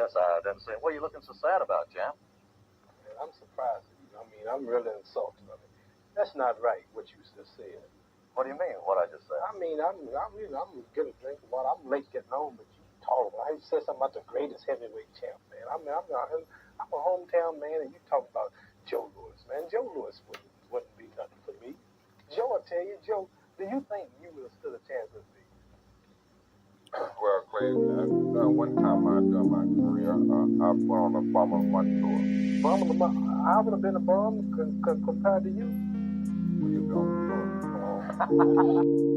guess I didn't say, what are you looking so sad about, Jam? Man, I'm surprised at you. I mean, I'm really insulted. I mean, that's not right what you just said. What do you mean, what I just said? I mean, I'm getting a drink of water. I'm late getting home, but you talking. I said something about the greatest heavyweight champ, man. I'm a hometown man, and you talking about Joe Louis, man. Joe Louis wouldn't be nothing for me. Joe, I tell you, Joe, do you think you would have stood a chance with me? Well, Clay, one time during my career, I went on a Formula One tour. I would have been a bum compared to you. Where you go? Come on.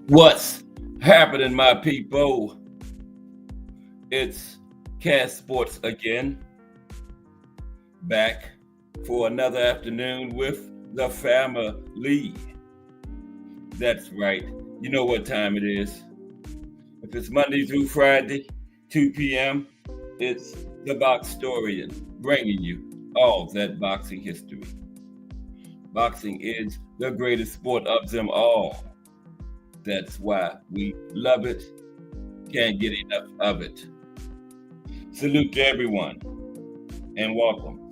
What's happening, my people? It's Cast Sports again, back for another afternoon with the family. That's right. You know what time it is. If it's Monday through Friday, 2 p.m., it's the Boxstorian, bringing you all that boxing history. Boxing is the greatest sport of them all. That's why we love it, can't get enough of it. Salute to everyone, and welcome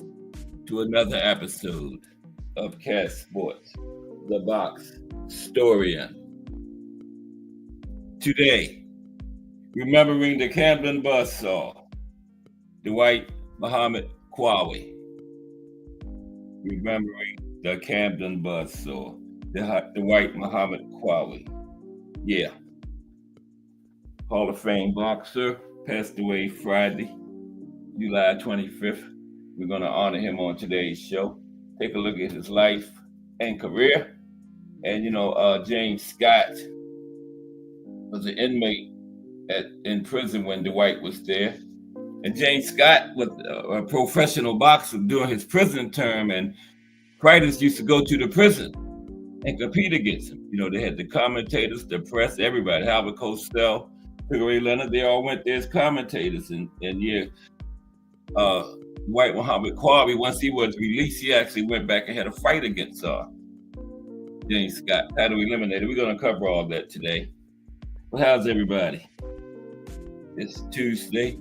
to another episode of Cast Sports, the Boxstorian. Today, remembering the Camden Buzzsaw, Dwight Muhammad Qawi. Remembering the Camden Buzzsaw, Dwight Muhammad Qawi. Yeah. Hall of Fame boxer, passed away Friday, July 25th. We're going to honor him on today's show. Take a look at his life and career. And, James Scott was an inmate in prison when Dwight was there. And James Scott was a professional boxer during his prison term, and fighters used to go to the prison and compete against him. They had the commentators, the press, everybody. Albert Cosell, Figure Leonard, they all went there as commentators. And Dwight Muhammad Qawi, once he was released, he actually went back and had a fight against James Scott, title eliminated. We're going to cover all that today. Well, how's everybody? It's Tuesday,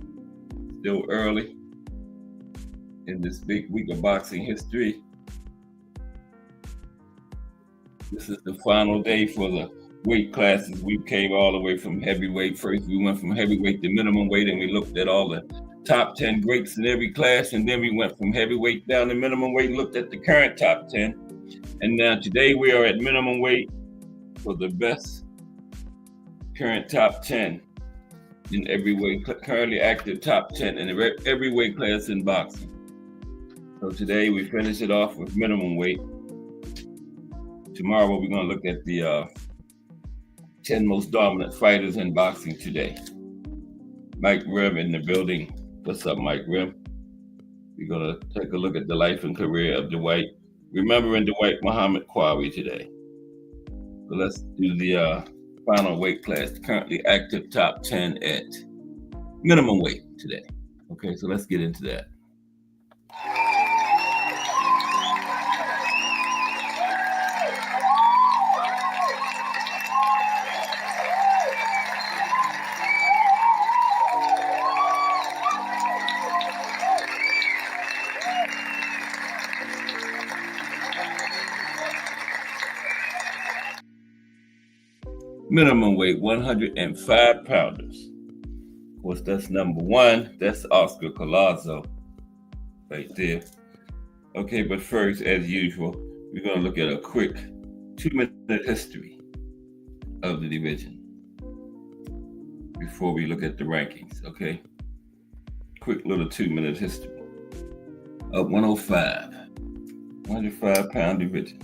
still early in this big week of boxing history. This is the final day for the weight classes. We came all the way from heavyweight. First, we went from heavyweight to minimum weight, and we looked at all the top 10 greats in every class. And then we went from heavyweight down to minimum weight and looked at the current top 10. And now today we are at minimum weight for the best current top 10 in every weight, currently active top 10 in every weight class in boxing. So today we finish it off with minimum weight. Tomorrow we're going to look at the 10 most dominant fighters in boxing today. Mike Rim in the building. What's up, Mike Rim? We're going to take a look at the life and career of Dwight. Remembering Dwight Muhammad Qawi today. So let's do the final weight class, currently active top 10 at minimum weight today. Okay, so let's get into that. Minimum weight, 105 pounders. Of course, that's number one. That's Oscar Collazo right there. Okay, but first, as usual, we're going to look at a quick 2-minute history of the division before we look at the rankings, okay? Quick little 2-minute history of 105-pound division.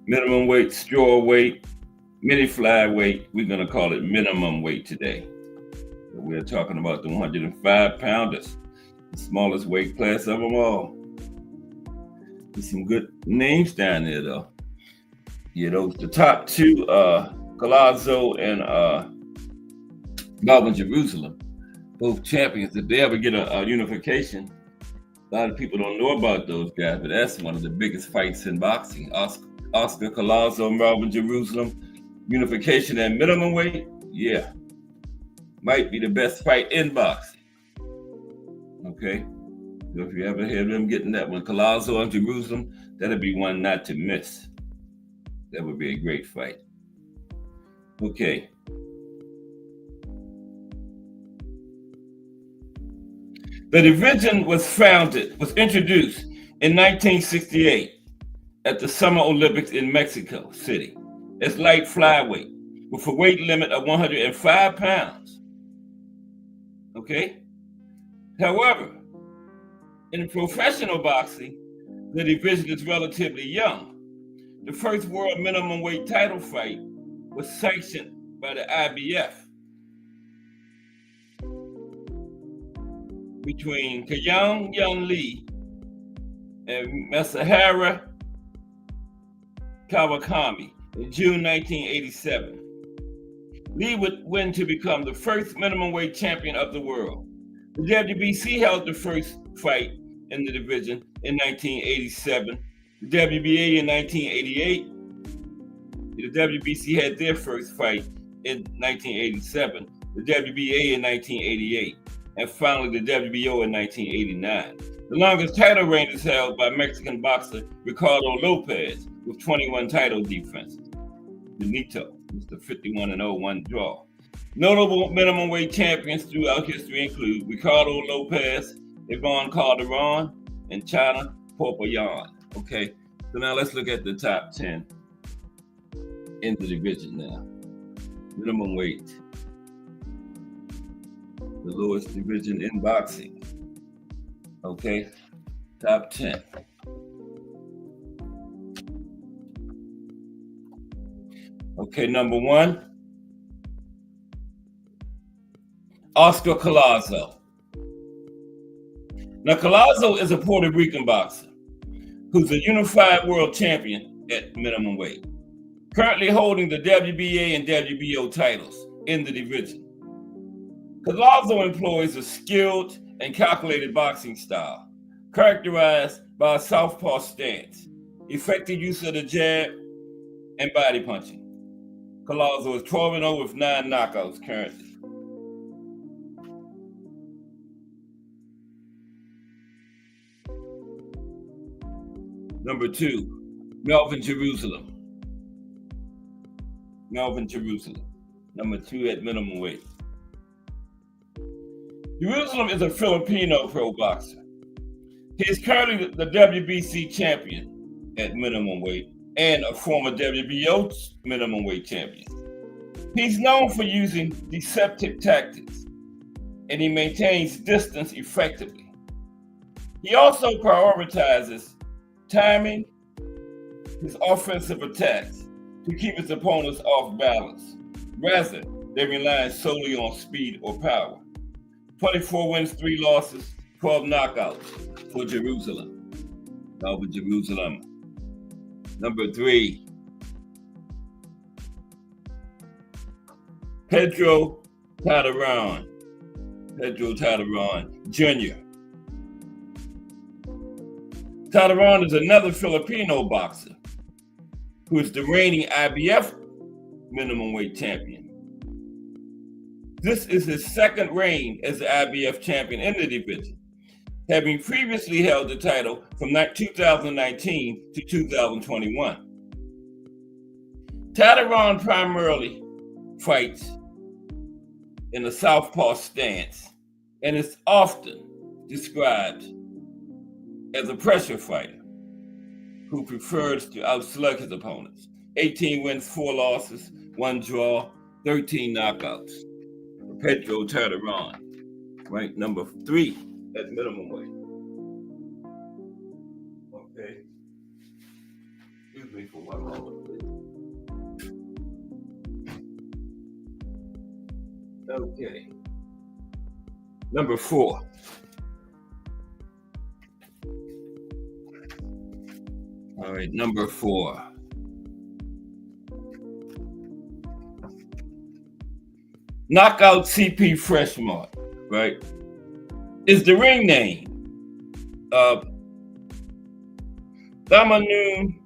Minimum weight, straw weight, mini flyweight, we're going to call it minimum weight today. We're talking about the 105 pounders, the smallest weight class of them all. There's some good names down there, though. Yeah, those the top two, Collazo and Melvin Jerusalem, both champions. If they ever get a unification, a lot of people don't know about those guys, but that's one of the biggest fights in boxing. Oscar Collazo, Melvin Jerusalem. Unification at minimum weight, yeah, might be the best fight in boxing. Okay, so if you ever hear them getting that one, Collazo and Jerusalem, that'd be one not to miss. That would be a great fight. Okay. The division was introduced in 1968 at the Summer Olympics in Mexico City. It's light flyweight with a weight limit of 105 pounds. Okay? However, in professional boxing, the division is relatively young. The first world minimum weight title fight was sanctioned by the IBF between Kyung Lee and Masahiro Kawakami in June 1987. Lee would win to become the first minimum weight champion of the world. The WBC held the first fight in the division in 1987. The WBA in 1988. The WBC had their first fight in 1987. The WBA in 1988. And finally the WBO in 1989. The longest title reign is held by Mexican boxer Ricardo Lopez with 21 title defenses. Benito was the 51-0 draw. Notable minimum weight champions throughout history include Ricardo Lopez, Yvonne Calderon, and China Popayan. Okay, so now let's look at the top 10 in the division now. Minimum weight. The lowest division in boxing. Okay, top 10. Okay, number one, Oscar Collazo. Now, Collazo is a Puerto Rican boxer who's a unified world champion at minimum weight, currently holding the WBA and WBO titles in the division. Collazo employs a skilled and calculated boxing style, characterized by a southpaw stance, effective use of the jab, and body punching. Collazo is 12-0 with 9 knockouts currently. Number 2, Melvin Jerusalem. Melvin Jerusalem, number 2 at minimum weight. Jerusalem is a Filipino pro boxer. He is currently the WBC champion at minimum weight and a former WBO minimum weight champion. He's known for using deceptive tactics, and he maintains distance effectively. He also prioritizes timing his offensive attacks to keep his opponents off balance, rather than relying solely on speed or power. 24 wins, 3 losses, 12 knockouts for Jerusalem. Melvin Jerusalem. Number 3, Pedro Tadaran. Pedro Tadaran Jr. Tadaran is another Filipino boxer who is the reigning IBF minimum weight champion. This is his second reign as the IBF champion in the division, having previously held the title from 2019 to 2021. Tadaran primarily fights in a southpaw stance and is often described as a pressure fighter who prefers to outslug his opponents. 18 wins, 4 losses, 1 draw, 13 knockouts. Pedro Tadaran, ranked number 3 at minimum weight. Okay. Excuse me for one moment, please. Okay. Number 4. All right, number 4. Knockout CP Freshmart, right, is the ring name of Thamanoon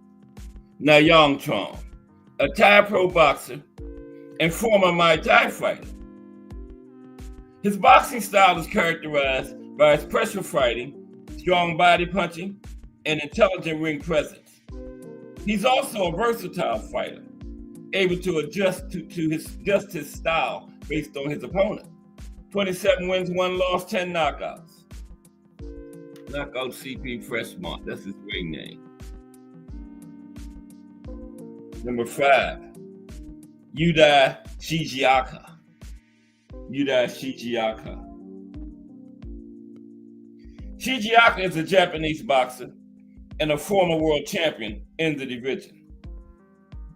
Nyongchong, a Thai pro boxer and former Muay Thai fighter. His boxing style is characterized by his pressure fighting, strong body punching, and intelligent ring presence. He's also a versatile fighter, able to adjust to his style based on his opponent. 27 wins, 1 loss, 10 knockouts. Knockout CP Freshmart, that's his ring name. Number 5, Yudai Shijiaka. Yudai Shijiaka. Shijiaka is a Japanese boxer and a former world champion in the division.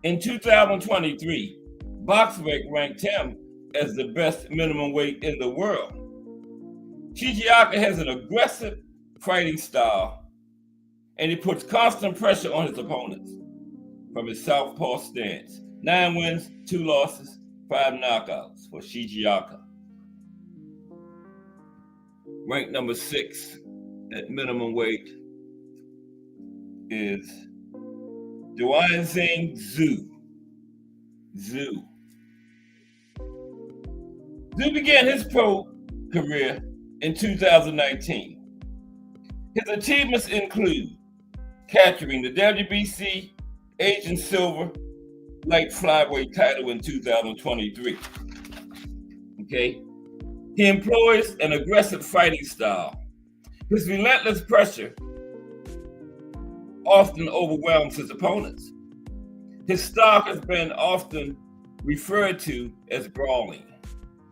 In 2023, BoxRec ranked him as the best minimum weight in the world. Shijiaka has an aggressive fighting style, and he puts constant pressure on his opponents from his southpaw stance. 9 wins, 2 losses, 5 knockouts for Shijiaka. Ranked number 6 at minimum weight is Duanzing Zhu. Zhu began his pro career in 2019. His achievements include capturing the WBC Asian Silver Light Flyweight title in 2023. Okay? He employs an aggressive fighting style. His relentless pressure often overwhelms his opponents. His style has been often referred to as brawling.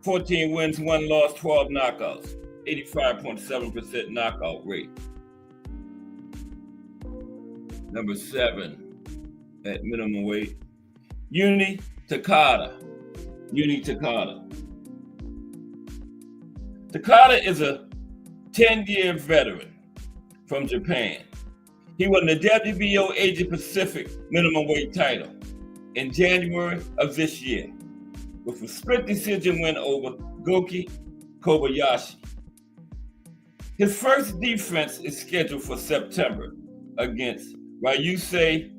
14 wins, 1 loss, 12 knockouts, 85.7% knockout rate. Number 7 at minimum weight, Uni Takada. Uni Takada. Takada is a 10-year veteran from Japan. He won the WBO Asia Pacific minimum weight title in January of this year with a split decision win over Goki Kobayashi. His first defense is scheduled for September against Ryusei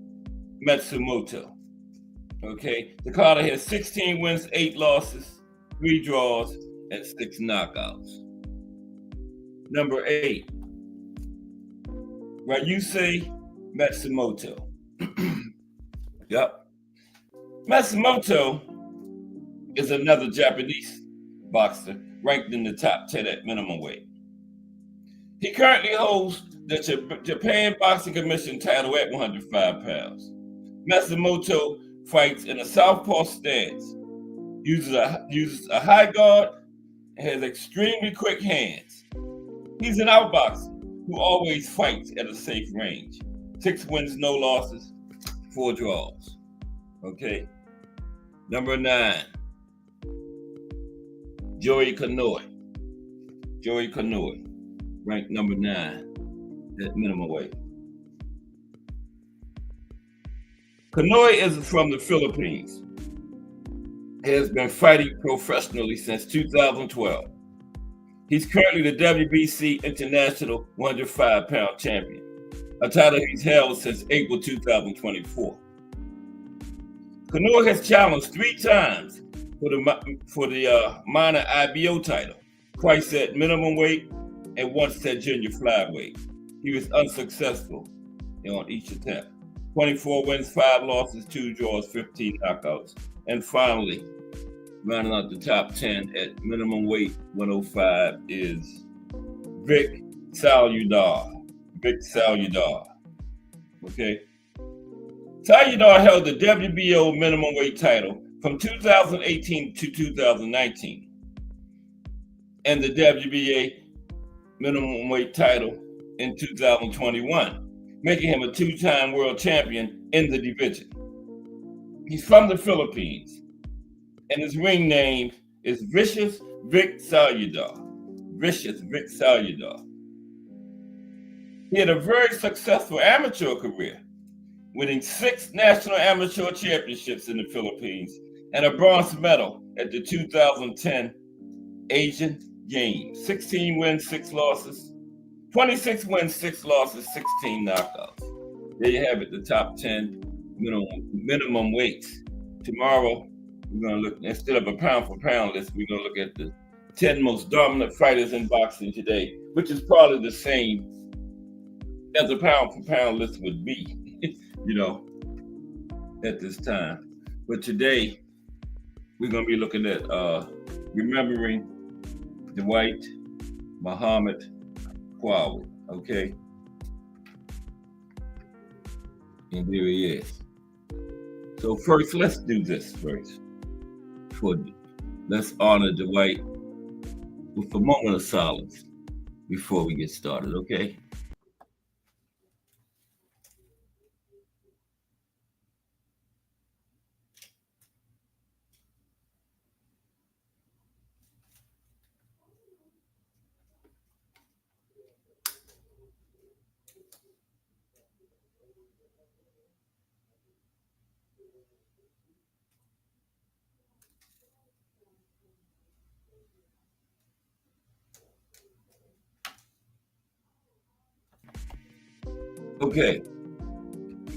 Matsumoto. Okay, Takada has 16 wins, 8 losses, 3 draws, and 6 knockouts. Number 8, Ryusei Matsumoto. Yep. Matsumoto is another Japanese boxer ranked in the top 10 at minimum weight. He currently holds the Japan Boxing Commission title at 105 pounds. Matsumoto fights in a southpaw stance, uses a high guard, and has extremely quick hands. He's an outboxer who always fights at a safe range. 6 wins, no losses, 4 draws. Okay. Number 9, Joey Kanoi. Joey Kanoi, ranked number 9 at minimum weight. Kanoi is from the Philippines. He has been fighting professionally since 2012. He's currently the WBC International 105-pound champion, a title he's held since April 2024. Kanoi has challenged 3 times for the minor IBO title, twice at minimum weight and once at junior flyweight. He was unsuccessful on each attempt. 24 wins, 5 losses, 2 draws, 15 knockouts. And finally, rounding out the top 10 at minimum weight 105 is Vic Saludar. Vic Saludar. Okay. Saludar held the WBO minimum weight title from 2018 to 2019 and the WBA minimum weight title in 2021, making him a 2-time world champion in the division. He's from the Philippines, and his ring name is Vicious Vic Saludar. Vicious Vic Saludar. He had a very successful amateur career, winning 6 national amateur championships in the Philippines and a bronze medal at the 2010 Asian Games. 16 wins, 6 losses, 26 wins, 6 losses, 16 knockouts. There you have it, the top 10 minimum weights. Tomorrow, we're going to look, instead of a pound for pound list, we're going to look at the 10 most dominant fighters in boxing today, which is probably the same as a pound for pound list would be, at this time. But today, we're going to be looking at remembering Dwight Muhammad Qawi, okay? And there he is. So first, let's do this first. Let's honor Dwight with a moment of silence before we get started, okay? Okay,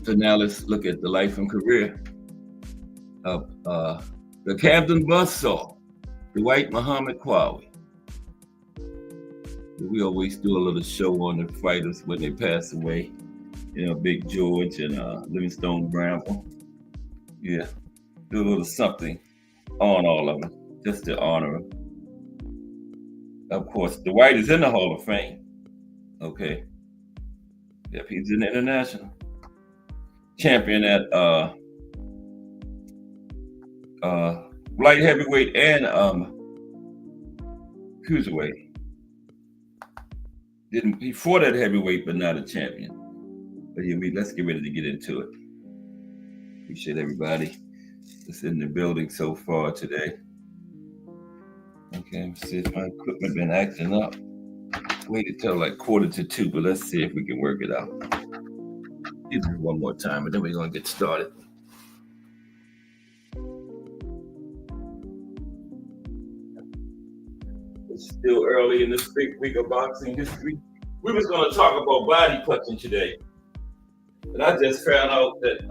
so now let's look at the life and career of the Camden Buzzsaw, Dwight Muhammad Qawi. We always do a little show on the fighters when they pass away. Big George and Livingstone Bramble. Yeah, do a little something on all of them, just to honor them. Of course, Dwight is in the Hall of Fame. Okay. Yep, he's an international champion at light heavyweight and cruiserweight. He fought at heavyweight, but not a champion. But yeah, let's get ready to get into it. Appreciate everybody that's in the building so far today. Okay, let's see if my equipment been acting up. Waited till like 1:45, but let's see if we can work it out. Give me one more time, and then we're gonna get started. It's still early in this big week of boxing history. We was gonna talk about body punching today, but I just found out that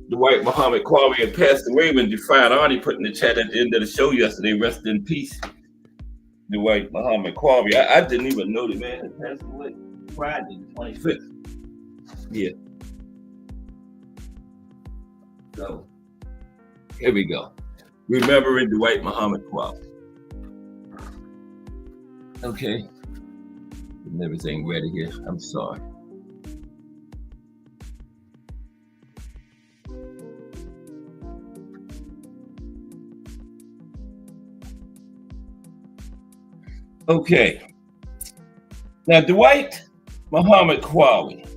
Dwight Muhammad Qawi had passed away when Defiant Arnie put in the chat at the end of the show yesterday. Rest in peace, Dwight Muhammad Qawi. I didn't even know the man had passed away Friday, the 25th. Yeah. So Here we go. Remembering Dwight Muhammad Qawi. Okay. Getting everything ready here. I'm sorry. Okay. Now, Dwight Muhammad Qawi,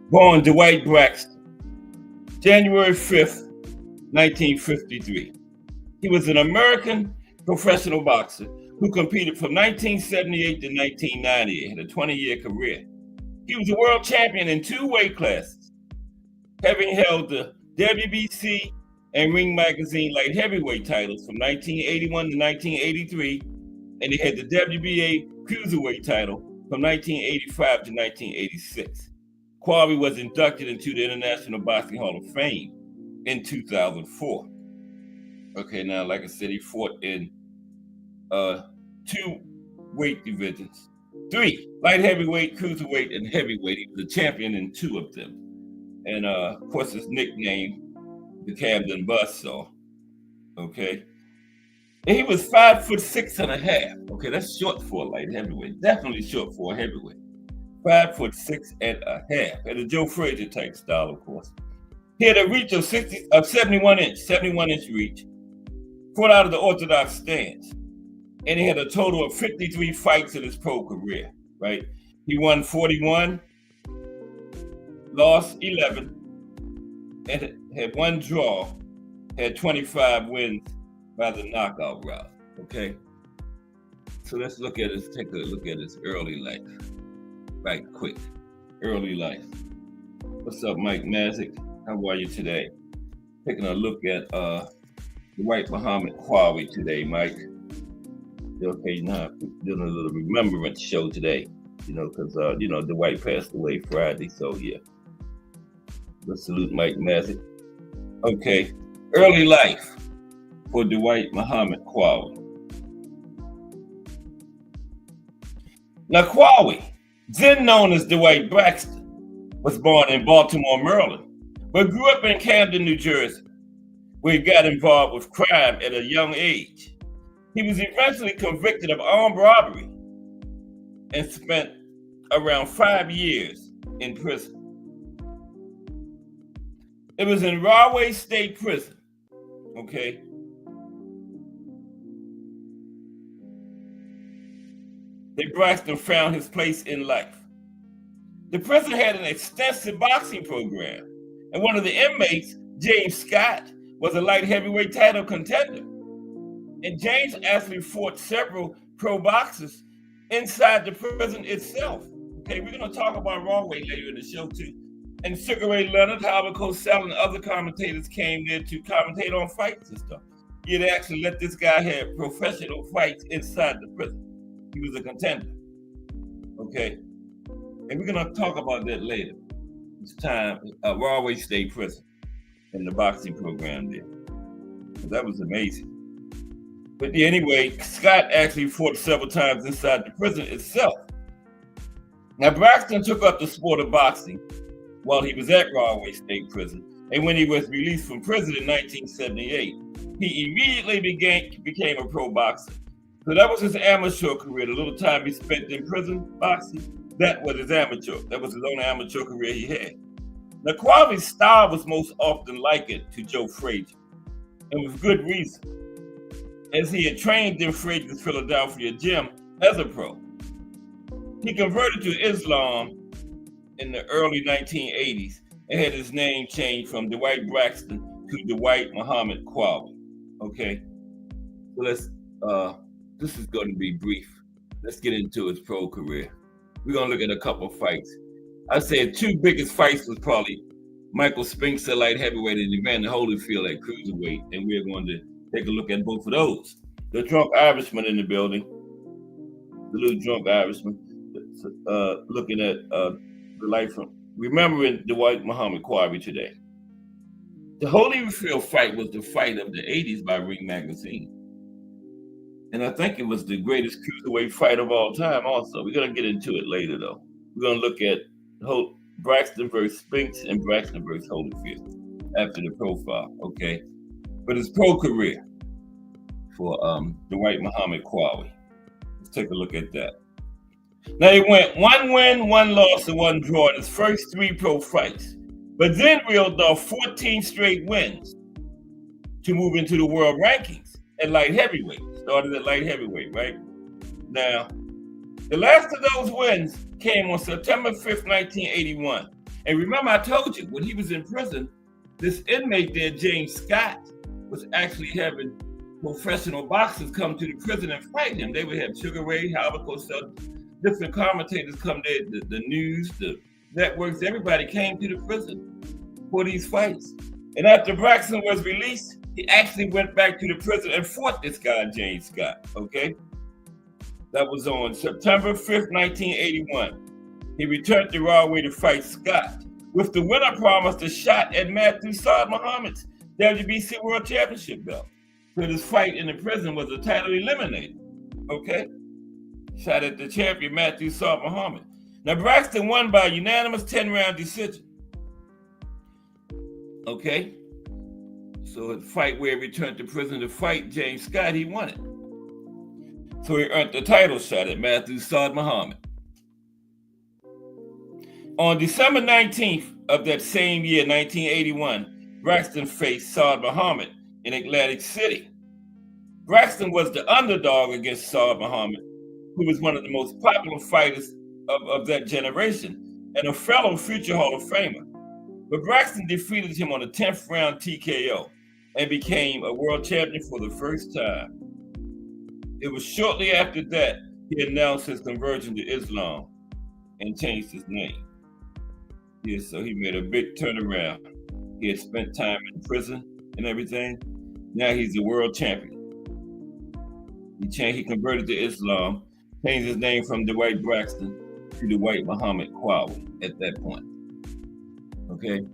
born Dwight Braxton, January 5th, 1953. He was an American professional boxer who competed from 1978 to 1998, had a 20-year career. He was a world champion in 2 weight classes, having held the WBC and Ring Magazine light heavyweight titles from 1981 to 1983, and he had the WBA cruiserweight title from 1985 to 1986. Qawi was inducted into the International Boxing Hall of Fame in 2004. Okay, now, like I said, he fought in 2 weight divisions, 3, light heavyweight, cruiserweight, and heavyweight. He was a champion in 2 of them. And of course, his nickname, the Camden Buzzsaw. Okay. And he was 5'6.5". Okay, that's short for a light heavyweight. Definitely short for a heavyweight. 5'6.5". And a Joe Frazier type style, of course. He had a reach of 71 inch reach, fought out of the orthodox stance. And he had a total of 53 fights in his pro career, right? He won 41, lost 11, and had 1 draw, had 25 wins by the knockout route, okay? So let's take a look at his early life, right quick. Early life. What's up, Mike Mazik? How are you today? Taking a look at Dwight Muhammad Qawi today, Mike. Okay, now doing a little remembrance show today, because Dwight passed away Friday, so yeah. Let's salute Mike Mazik. Okay, early life for Dwight Muhammad Qawi. Now, Qawi, then known as Dwight Braxton, was born in Baltimore, Maryland, but grew up in Camden, New Jersey, where he got involved with crime at a young age. He was eventually convicted of armed robbery and spent around 5 years in prison. It was in Rahway State Prison, okay? That Braxton found his place in life. The prison had an extensive boxing program, and one of the inmates, James Scott, was a light heavyweight title contender. And James actually fought several pro boxers inside the prison itself. Okay, we're going to talk about Rahway later in the show too. And Sugar Ray Leonard, Howard Cosell, and other commentators came there to commentate on fights and stuff. He had actually let this guy have professional fights inside the prison. He was a contender. Okay. And we're going to talk about that later. It's time, Rahway State Prison and the boxing program there. That was amazing. But yeah, anyway, Scott actually fought several times inside the prison itself. Now, Braxton took up the sport of boxing while he was at Rahway State Prison. And when he was released from prison in 1978, he immediately became a pro boxer. So that was his amateur career. The little time he spent in prison boxing, that was his amateur. That was his only amateur career he had. Now, Qawi's style was most often likened to Joe Frazier, and with good reason, as he had trained in Frazier's Philadelphia gym as a pro. He converted to Islam in the early 1980s and had his name changed from Dwight Braxton to Dwight Muhammad Qawi. Okay, so this is going to be brief. Let's get into his pro career. We're going to look at a couple of fights. I said 2 biggest fights was probably Michael Spinks at light heavyweight and Evander Holyfield at cruiserweight, and we're going to take a look at both of those. The drunk Irishman in the building, the little drunk Irishman, looking at the life from remembering Dwight Muhammad Qawi today. The Holyfield fight was the fight of the 80s by Ring Magazine. And I think it was the greatest cruiserweight fight of all time also. We're going to get into it later, though. We're going to look at Braxton versus Spinks and Braxton versus Holyfield. after the profile, okay? But his pro career for Dwight Muhammad Qawi. Let's take a look at that. Now he went 1 win, 1 loss, and 1 draw in his first 3 pro fights, but then reeled off 14 straight wins to move into the world rankings at light heavyweight. Started at light heavyweight, right? Now, the last of those wins came on September 5th, 1981. And remember, I told you, when he was in prison, this inmate there, James Scott, was actually having professional boxers come to the prison and fight him. They would have Sugar Ray, Howard Cosell, different commentators come there, the news, the networks, everybody came to the prison for these fights. And after Braxton was released, he actually went back to the prison and fought this guy, James Scott, okay? That was on September 5th, 1981. He returned to Rahway to fight Scott, with the winner promised a shot at Matthew Saad Muhammad's WBC World Championship belt. So this fight in the prison was a title eliminated, okay? Shot at the champion, Matthew Saad Muhammad. Now, Braxton won by unanimous 10-round decision, okay? So a fight where he returned to prison to fight James Scott, he won it. So he earned the title shot at Matthew Saad Muhammad. On December 19th of that same year, 1981, Braxton faced Saad Muhammad in Atlantic City. Braxton was the underdog against Saad Muhammad, who was one of the most popular fighters of that generation and a fellow future Hall of Famer. But Braxton defeated him on a 10th round TKO and became a world champion for the first time. It was shortly after that he announced his conversion to Islam and changed his name. Yeah, so he made a big turnaround. He had spent time in prison and everything. Now he's a world champion. He converted to Islam, changed his name from Dwight Braxton to Dwight Muhammad Qawi at that point. Okay.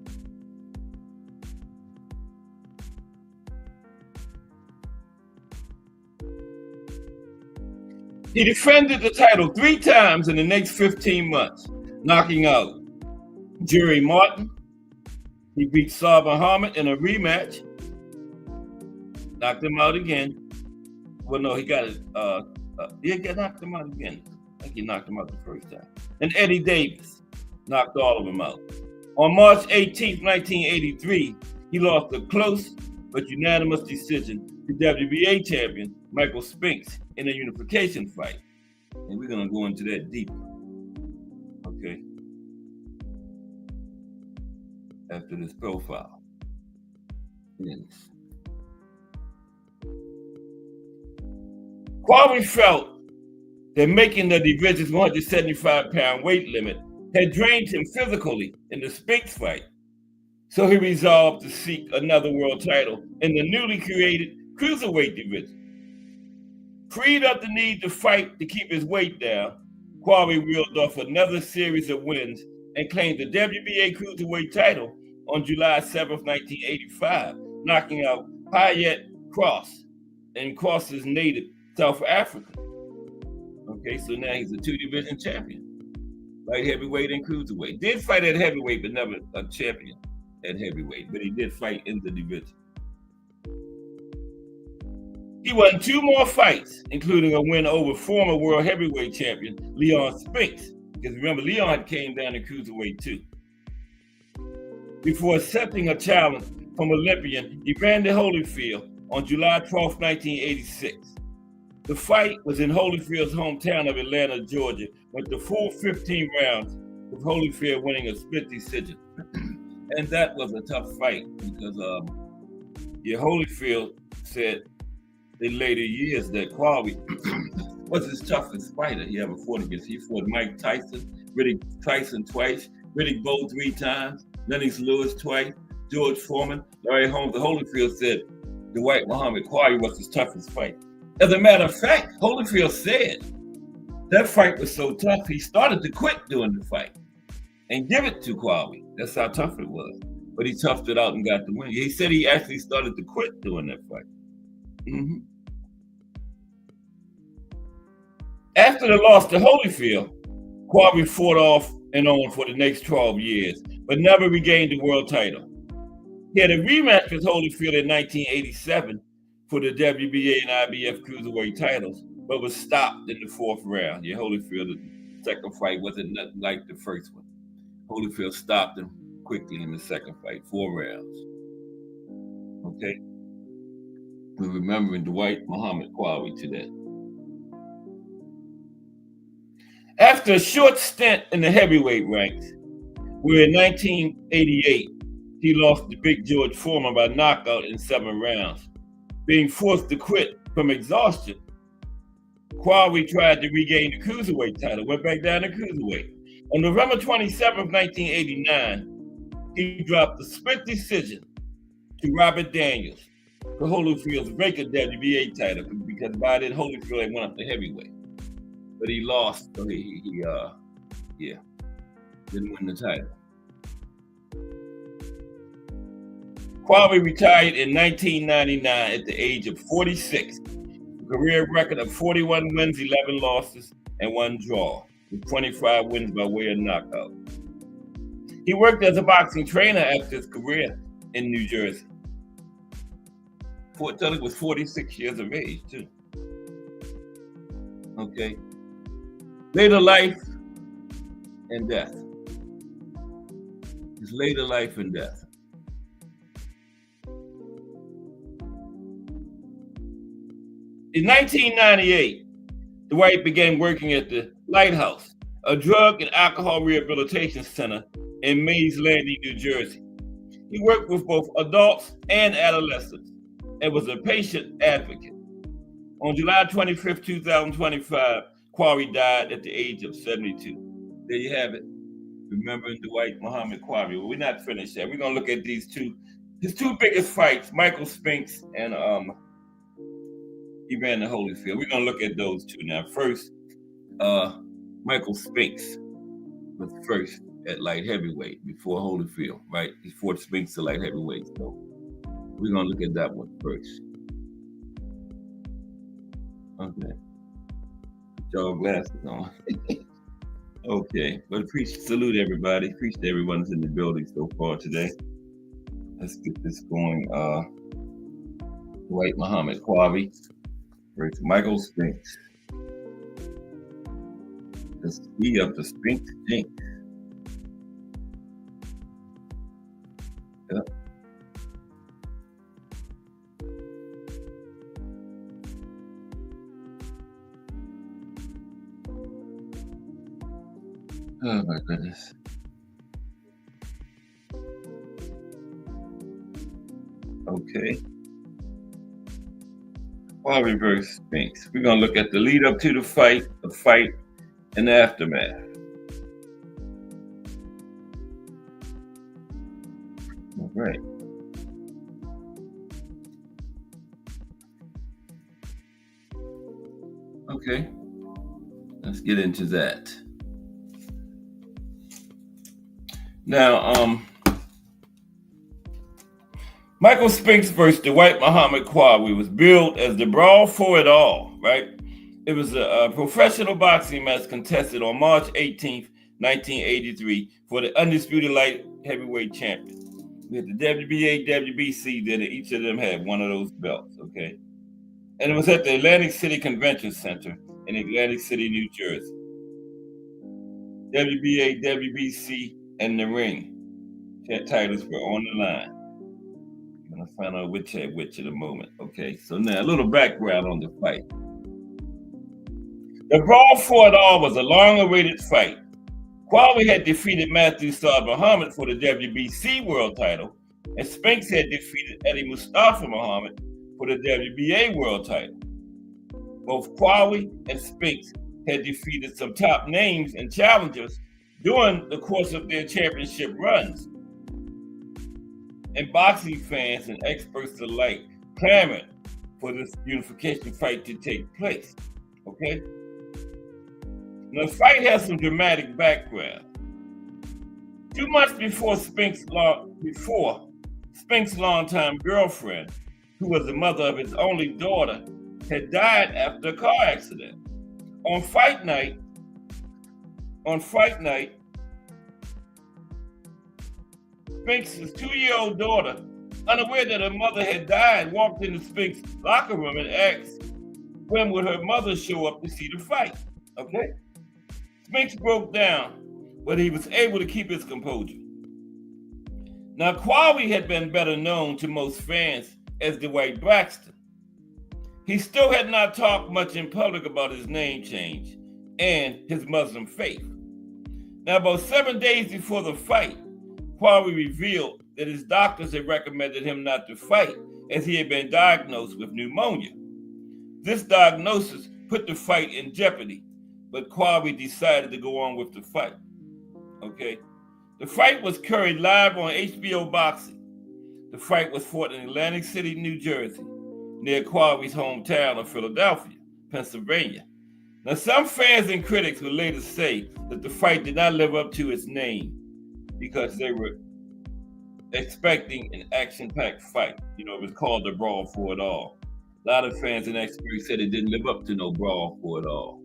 He defended the title 3 times in the next 15 months, knocking out Jerry Martin. He beat Saad Muhammad in a rematch, knocked him out again. Well, no, he got it. He knocked him out again. I think he knocked him out the first time. And Eddie Davis knocked all of them out. On March 18th, 1983, he lost a close but unanimous decision to WBA champion Michael Spinks in a unification fight. And we're going to go into that deeper. Okay. After this profile. Yes. Qawi felt that making the division's 175-pound weight limit had drained him physically in the Spinks fight. So he resolved to seek another world title in the newly created cruiserweight division. Freed of the need to fight to keep his weight down, Qawi reeled off another series of wins and claimed the WBA cruiserweight title on July 7th, 1985, knocking out Hayat Cross, and Cross is native South Africa. Okay, so now he's a 2-division champion. Light heavyweight and cruiserweight. Did fight at heavyweight, but never a champion at heavyweight, but he did fight in the division. He won 2 more fights, including a win over former world heavyweight champion Leon Spinks, because remember, Leon came down to cruiserweight too, before accepting a challenge from Olympian Evander Holyfield on July 12, 1986. The fight was in Holyfield's hometown of Atlanta, Georgia, went the full 15 rounds, with Holyfield winning a split decision. And that was a tough fight because Holyfield said in later years that Qawi was his toughest fighter he ever fought against. He fought Mike Tyson, Riddick Tyson twice, Riddick Bowe 3 times, Lennox Lewis twice, George Foreman, Larry Holmes. Holyfield said Dwight Muhammad Qawi was his toughest fight. As a matter of fact, Holyfield said that fight was so tough, he started to quit during the fight and give it to Qawi. That's how tough it was. But he toughed it out and got the win. He said he actually started to quit during that fight. Mm-hmm. After the loss to Holyfield, Qawi fought off and on for the next 12 years, but never regained the world title. He had a rematch with Holyfield in 1987 for the WBA and IBF cruiserweight titles, but was stopped in the fourth round. Yeah, Holyfield's second fight wasn't nothing like the first one. Holyfield stopped him quickly in the second fight, 4 rounds. Okay? We're remembering Dwight Muhammad Qawi today. After a short stint in the heavyweight ranks, where in 1988 he lost to Big George Foreman by knockout in 7 rounds, being forced to quit from exhaustion, Qawi tried to regain the cruiserweight title, went back down to cruiserweight. On November 27, 1989, he dropped a split decision to Robert Daniels for Holyfield's vacant WBA title, because by then Holyfield had won up to heavyweight. But he lost, so he didn't win the title. Qawi retired in 1999 at the age of 46, a career record of 41 wins, 11 losses, and 1 draw, with 25 wins by way of knockout. He worked as a boxing trainer after his career in New Jersey. Until he was 46 years of age, too. Okay. Later life and death. His later life and death. In 1998, Dwight began working at the Lighthouse, a drug and alcohol rehabilitation center in Mays Landing, New Jersey. He worked with both adults and adolescents and was a patient advocate. On July 25, 2025, Qawi died at the age of 72. There you have it. Remembering Dwight Muhammad Qawi. Well, we're not finished yet. We're going to look at his two biggest fights, Michael Spinks and Evander Holyfield. We're going to look at those two now. First, Michael Spinks was first at light heavyweight before Holyfield, right? He fought Spinks to light heavyweight. So we're going to look at that one first. Okay. Put y'all glasses on. Okay. But salute everybody. Appreciate everyone's in the building so far today. Let's get this going. Dwight Muhammad Qawi versus Michael Spinks. Let's be up to Spinks Jinx. Yep. Oh my goodness. Okay. Qawi versus Spinks. We're going to look at the lead up to the fight, and the aftermath. All right. Okay. Let's get into that. Now, Michael Spinks versus Dwight Muhammad Qawi was billed as the brawl for it all, right? It was a professional boxing match contested on March 18th, 1983 for the undisputed light heavyweight champion. We had the WBA, WBC, then each of them had one of those belts, okay? And it was at the Atlantic City Convention Center in Atlantic City, New Jersey. WBA, WBC, and the ring titles were on the line. I'm going to find out which had which in a moment, okay? So now a little background on the fight. The brawl for it all was a long-awaited fight. Qawi had defeated Matthew Saad Muhammad for the WBC world title, and Spinks had defeated Eddie Mustafa Muhammad for the WBA world title. Both Qawi and Spinks had defeated some top names and challengers during the course of their championship runs. And boxing fans and experts alike clamored for this unification fight to take place, okay? Now, the fight has some dramatic background. 2 months before Spinks' longtime girlfriend, who was the mother of his only daughter, had died after a car accident. On fight night, Spinks' 2-year-old daughter unaware that her mother had died, walked into Spink's locker room and asked when would her mother show up to see the fight. Okay? Spinks broke down, but he was able to keep his composure. Now, Qawi had been better known to most fans as Dwight Braxton. He still had not talked much in public about his name change and his Muslim faith. Now, about 7 days before the fight, Qawi revealed that his doctors had recommended him not to fight as he had been diagnosed with pneumonia. This diagnosis put the fight in jeopardy, but Qawi decided to go on with the fight. Okay? The fight was carried live on HBO Boxing. The fight was fought in Atlantic City, New Jersey, near Qawi's hometown of Philadelphia, Pennsylvania. Now, some fans and critics would later say that the fight did not live up to its name because they were expecting an action-packed fight. You know, it was called the Brawl for It All. A lot of fans and experts said it didn't live up to no Brawl for It All.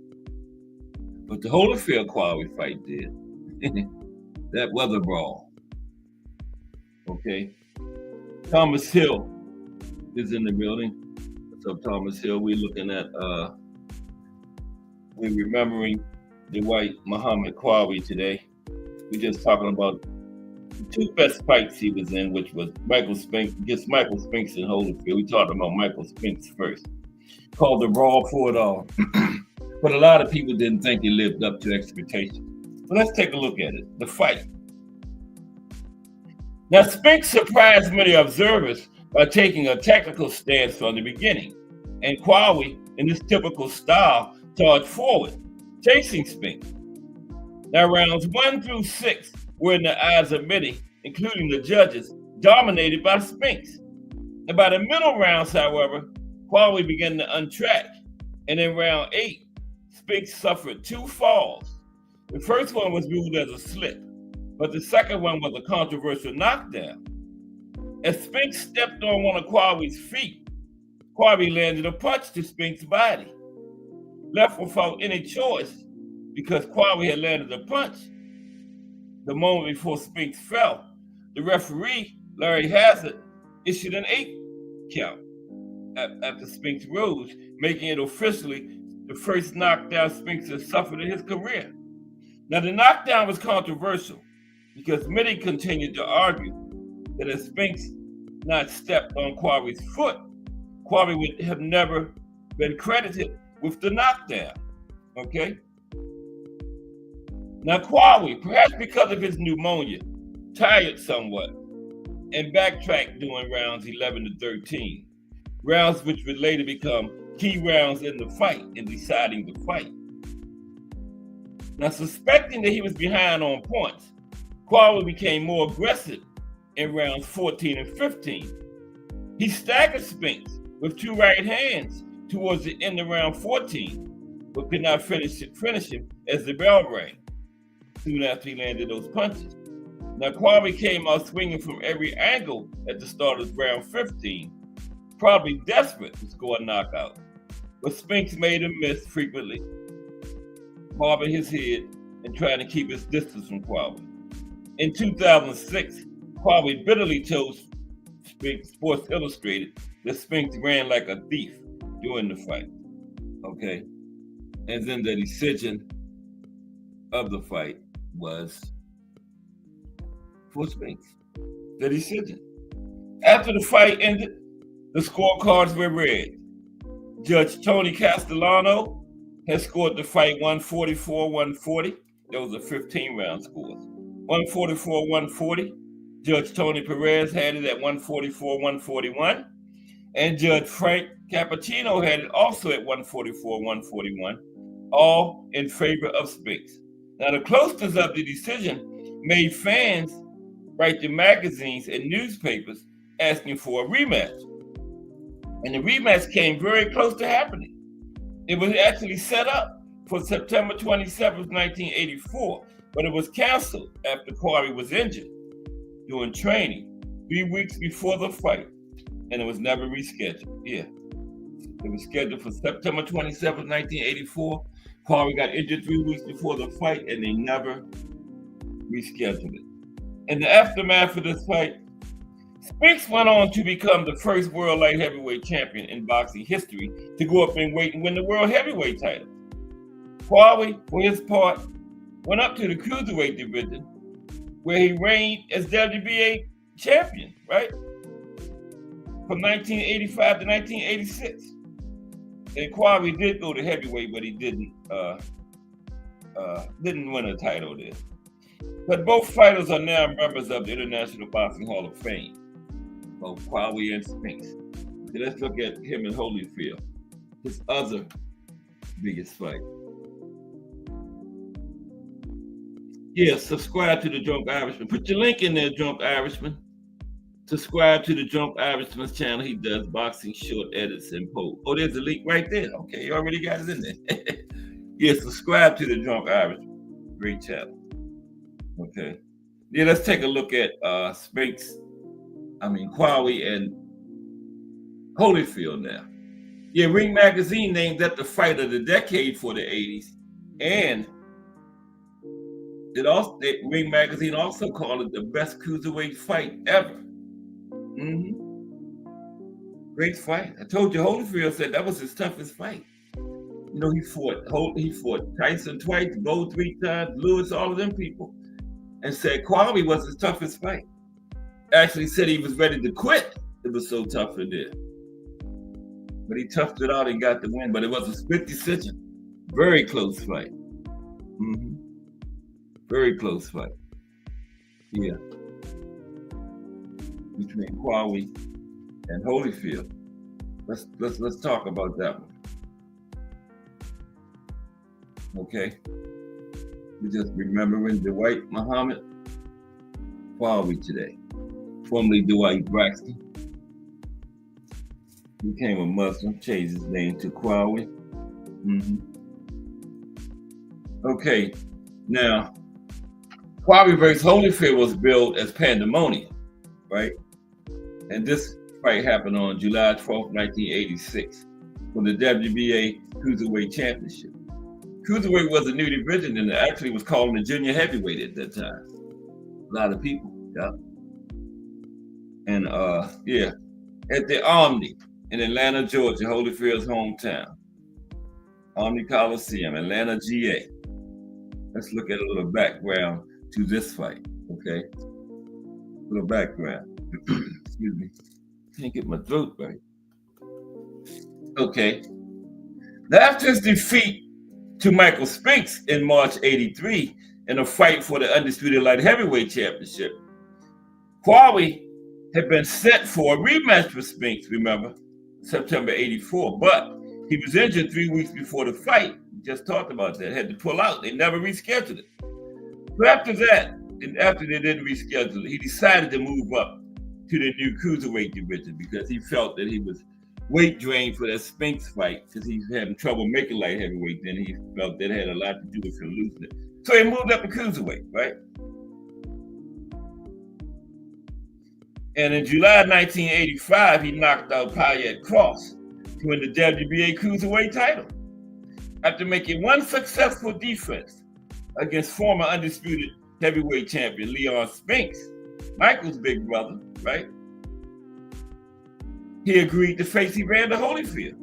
But the Holyfield Qawi fight did. That was a brawl. Okay. Thomas Hill is in the building. What's up, Thomas Hill? We're looking at we're remembering Dwight Muhammad Qawi today. We're just talking about the two best fights he was in, which was Michael Spinks and Holyfield. We talked about Michael Spinks first. Called the Brawl for It All. But a lot of people didn't think it lived up to expectations. But let's take a look at it. The fight. Now, Spinks surprised many observers by taking a technical stance from the beginning, and Qawi, in his typical style, charged forward, chasing Spinks. Now, rounds 1 through 6 were, in the eyes of many, including the judges, dominated by Spinks. And by the middle rounds, however, Qawi began to untrack, and in round 8, Spinks suffered 2 falls. The first one was ruled as a slip, but the second one was a controversial knockdown. As Spinks stepped on one of Qawi's feet, Qawi landed a punch to Spinks' body. Left without any choice, because Qawi had landed a punch the moment before Spinks fell, the referee, Larry Hazard, issued an 8 count after Spinks rose, making it officially the first knockdown Spinks has suffered in his career. Now, the knockdown was controversial because many continued to argue that if Spinks not stepped on Qawi's foot, Qawi would have never been credited with the knockdown. Okay? Now, Qawi, perhaps because of his pneumonia, tired somewhat and backtracked during rounds 11 to 13, rounds which would later become key rounds in the fight and deciding the fight. Now, suspecting that he was behind on points, Qawi became more aggressive in rounds 14 and 15. He staggered Spinks with 2 right hands towards the end of round 14, but could not finish him as the bell rang soon after he landed those punches. Now, Qawi came out swinging from every angle at the start of round 15, probably desperate to score a knockout, but Spinks made him miss frequently, bobbing his head and trying to keep his distance from Qawi. In 2006, Qawi bitterly told Sports Illustrated that Spinks ran like a thief during the fight. Okay? And then the decision of the fight was for Spinks. The decision. After the fight ended, the scorecards were read. Judge Tony Castellano has scored the fight 144-140. Those are 15-round scores. 144-140. Judge Tony Perez had it at 144-141. And Judge Frank Cappuccino had it also at 144-141, all in favor of Spinks. Now, the closeness of the decision made fans write to magazines and newspapers asking for a rematch. And the rematch came very close to happening. It was actually set up for September 27th, 1984, but it was canceled after Qawi was injured during training 3 weeks before the fight, and it was never rescheduled. Yeah, it was scheduled for September 27th, 1984. Qawi got injured 3 weeks before the fight, and they never rescheduled it. In the aftermath of this fight, Spinks went on to become the first world light heavyweight champion in boxing history to go up in weight and win the world heavyweight title. Qawi, for his part, went up to the cruiserweight division, where he reigned as WBA champion, right? From 1985 to 1986. And Qawi did go to heavyweight, but he didn't win a title there. But both fighters are now members of the International Boxing Hall of Fame, both Qawi and Spinks. So let's look at him in Holyfield, his other biggest fight. Yeah, subscribe to the Drunk Irishman. Put your link in there, Drunk Irishman. Subscribe to the Drunk Irishman's channel. He does boxing short edits and posts. Oh, there's a link right there. Okay, you already got it in there. Yeah, subscribe to the Drunk Irishman. Great channel. Okay. Yeah, let's take a look at Qawi and Holyfield now. Yeah, Ring Magazine named that the fight of the decade for the 80s. And Ring Magazine also called it the best cruiserweight fight ever. Great fight. I told you, Holyfield said that was his toughest fight. You know, he fought Tyson twice, Bo 3 times, Lewis, all of them people, and said Qawi was his toughest fight. Actually said he was ready to quit. It was so tough in there. But he toughed it out and got the win. But it was a split decision. Very close fight. Very close fight. Yeah. Between Qawi and Holyfield. Let's talk about that one. Okay. We're just remembering Dwight Muhammad Qawi today. Formerly Dwight Braxton. He became a Muslim, changed his name to Qawi. Okay. Now, Qawi versus Holyfield was billed as pandemonium, right? And this fight happened on July 12, 1986, for the WBA Cruiserweight Championship. Cruiserweight was a new division and it actually was called the junior heavyweight at that time. A lot of people, yeah. And at the Omni in Atlanta, Georgia, Holyfield's hometown. Omni Coliseum, Atlanta, GA. Let's look at a little background to this fight, okay? A little background. Excuse me. Can't get my throat right. Okay. Now, after his defeat to Michael Spinks in March '83 in a fight for the undisputed light heavyweight championship, Qawi had been set for a rematch with Spinks, remember, September '84, but he was injured 3 weeks before the fight. We just talked about that. Had to pull out. They never rescheduled it. So after that, and after they didn't reschedule it, he decided to move up to the new cruiserweight division because he felt that he was weight drained for that Spinks fight because he was having trouble making light heavyweight. Then he felt that had a lot to do with him losing it. So he moved up to cruiserweight, right? And in July 1985, he knocked out Payette Cross to win the WBA cruiserweight title after making one successful defense against former undisputed heavyweight champion Leon Spinks, Michael's big brother, right? He agreed to face Evander Holyfield.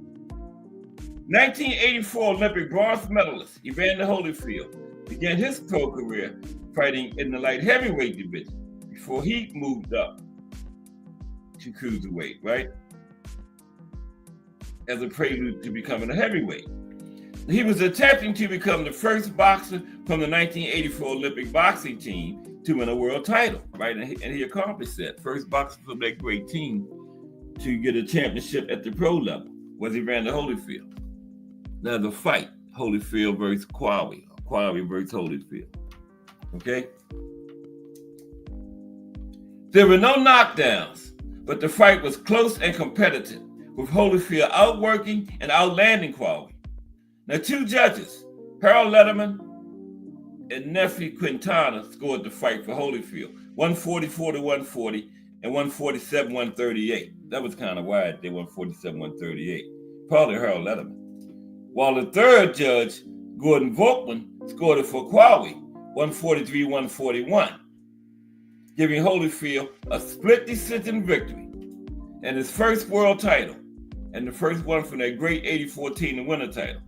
1984 Olympic bronze medalist Evander Holyfield began his pro career fighting in the light heavyweight division before he moved up to cruiserweight, right? As a prelude to becoming a heavyweight. He was attempting to become the first boxer from the 1984 Olympic boxing team to win a world title, right? And he accomplished that. First boxer from that great team to get a championship at the pro level was Evander Holyfield. Now the fight, Holyfield versus Qawi, Qawi versus Holyfield, okay? There were no knockdowns, but the fight was close and competitive, with Holyfield outworking and outlanding Qawi. Now, two judges, Harold Letterman and Nefi Quintana, scored the fight for Holyfield, 144 to 140 and 147, 138. That was kind of wide, they 147, 138. Probably Harold Letterman. While the third judge, Gordon Volkman, scored it for Qawi, 143, 141. giving Holyfield a split decision victory and his first world title, and the first one from that great 84 team to win a title.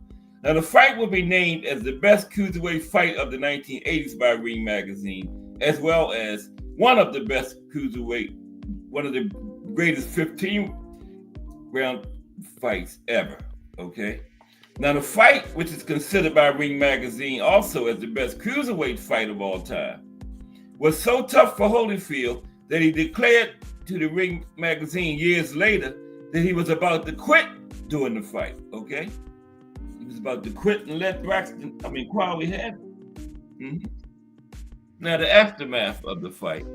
Now, the fight will be named as the best cruiserweight fight of the 1980s by Ring Magazine, as well as one of the best cruiserweight, one of the greatest 15-round fights ever, okay? Now, the fight, which is considered by Ring Magazine also as the best cruiserweight fight of all time, was so tough for Holyfield that he declared to the Ring Magazine years later that he was about to quit doing the fight, okay? He was about to quit and let Qawi have it. Mm-hmm. Now, the aftermath of the fight.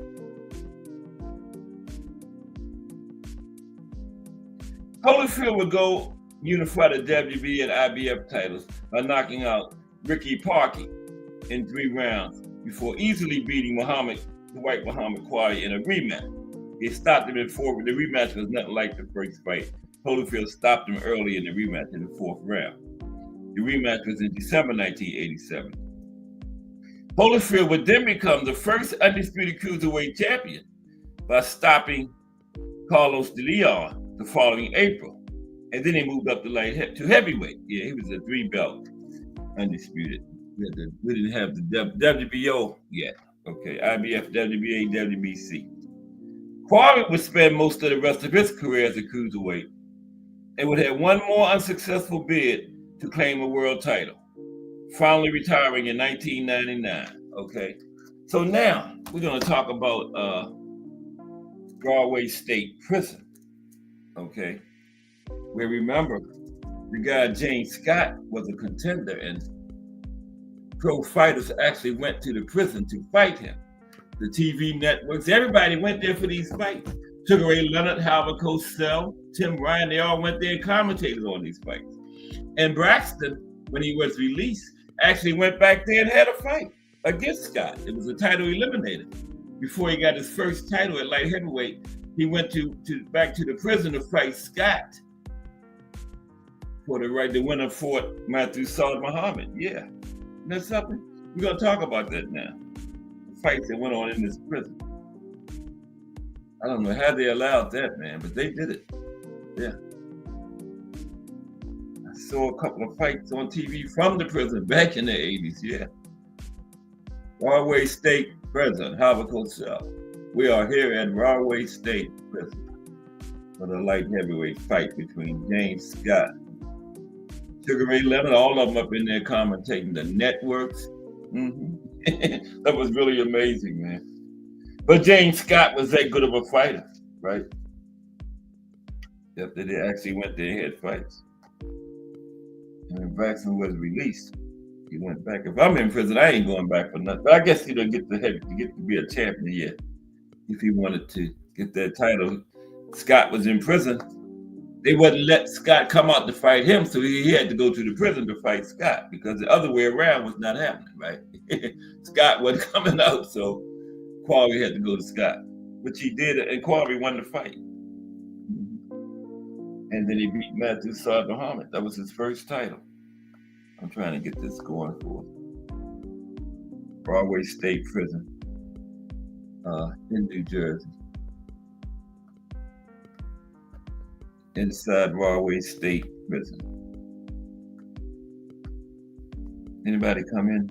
Holyfield would go unify the WBA and IBF titles by knocking out Ricky Parkey in 3 rounds before easily beating Dwight Muhammad Qawi in a rematch. He stopped him in 4. The rematch was nothing like the first fight. Holyfield stopped him early in the rematch in the 4th round. The rematch was in December 1987. Holyfield would then become the first undisputed cruiserweight champion by stopping Carlos de Leon the following April. And then he moved up to heavyweight. Yeah, he was a 3-belt undisputed. We didn't have the WBO yet. Okay, IBF, WBA, WBC. Qawi would spend most of the rest of his career as a cruiserweight and would have one more unsuccessful bid to claim a world title, finally retiring in 1999. Okay, so now we're going to talk about Rahway State Prison. Okay, where remember the guy James Scott was a contender, and pro fighters actually went to the prison to fight him. The TV networks, everybody went there for these fights. Sugar Ray Leonard, Howard Cosell, Tim Ryan, they all went there and commentated on these fights. And Braxton, when he was released, actually went back there and had a fight against Scott. It was a title eliminator. Before he got his first title at light heavyweight, he went back to the prison to fight Scott for the right. The winner fought Matthew Saad Muhammad. Yeah, isn't that something? We're going to talk about that now. The fights that went on in this prison. I don't know how they allowed that, man, but they did it. Yeah. I saw a couple of fights on TV from the prison back in the 80s, yeah. Rahway State Prison, Howard Cosell. We are here at Rahway State Prison for the light heavyweight fight between James Scott, Sugar Ray Leonard, all of them up in there commentating, the networks. Mm-hmm. That was really amazing, man. But James Scott was that good of a fighter, right? Yep, they actually went there and had fights. And when Braxton was released, he went back. If I'm in prison, I ain't going back for nothing. But I guess he don't get to be a champion yet. If he wanted to get that title, Scott was in prison. They wouldn't let Scott come out to fight him, so he had to go to the prison to fight Scott because the other way around was not happening, right? Scott wasn't coming out, so Qawi had to go to Scott, which he did, and Qawi won the fight. And then he beat Matthew Saad Muhammad. That was his first title. I'm trying to get this going for Rahway State Prison in New Jersey. Inside Rahway State Prison. Anybody come in?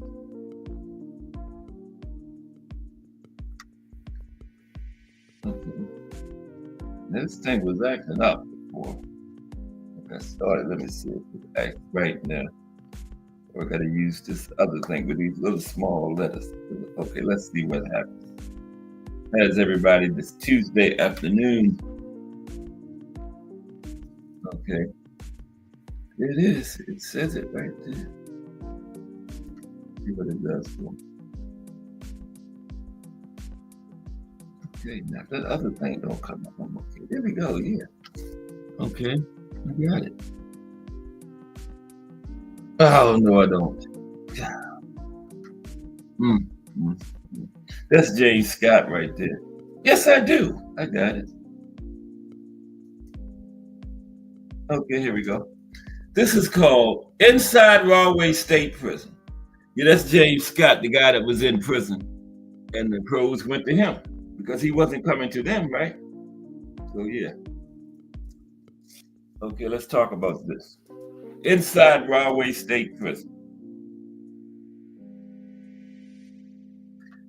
Okay. This thing was acting up before I got started. Let me see if it acts right now. We're going to use this other thing with these little small letters. Okay, let's see what happens. How's everybody this Tuesday afternoon? Okay. It is. It says it right there. See what it does for me. Okay, now that other thing don't come up. Okay, there we go. Yeah. Okay, I got it. Oh no, I don't. That's James Scott right there. Yes, I do. I got it. Okay, here we go. This is called Inside Rahway State Prison. Yeah, that's James Scott, the guy that was in prison, and the pros went to him, because he wasn't coming to them, right? So yeah. Okay, let's talk about this. Inside Rahway State Prison.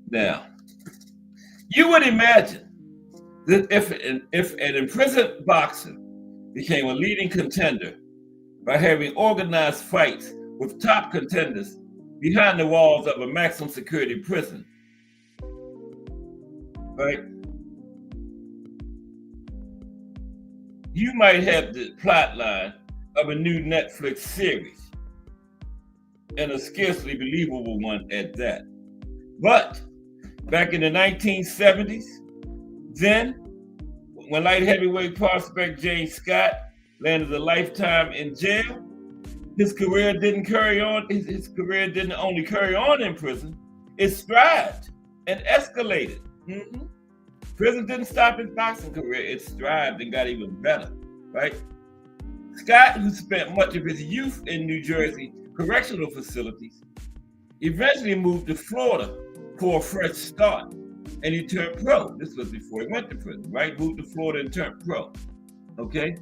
Now, you would imagine that if an imprisoned boxer became a leading contender by having organized fights with top contenders behind the walls of a maximum security prison, right? You might have the plot line of a new Netflix series, and a scarcely believable one at that. But back in the 1970s, then, when light heavyweight prospect James Scott landed a lifetime in jail, his career didn't carry on. His career didn't only carry on in prison, it thrived and escalated. Prison didn't stop his boxing career, it thrived and got even better, right? Scott, who spent much of his youth in New Jersey correctional facilities, eventually moved to Florida for a fresh start, and he turned pro. This was before he went to prison, right? Moved to Florida and turned pro, okay?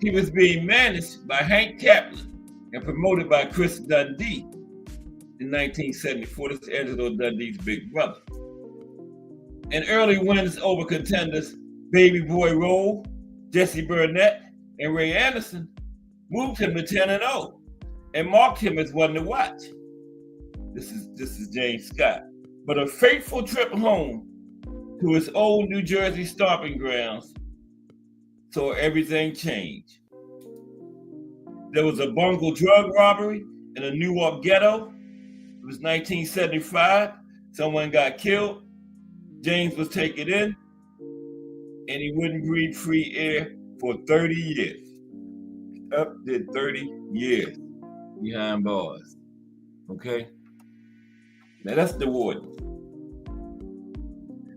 He was being managed by Hank Kaplan and promoted by Chris Dundee in 1974. This is Angelo Dundee's big brother. And early wins over contenders Baby Boy Roll, Jesse Burnett, and Ray Anderson moved him to 10-0 and marked him as one to watch. This is James Scott. But a fateful trip home to his old New Jersey stomping grounds saw everything change. There was a bungled drug robbery in a Newark ghetto. It was 1975. Someone got killed. James was taken in, and he wouldn't breathe free air for 30 years. Up to 30 years behind bars. Okay? Now that's the warden.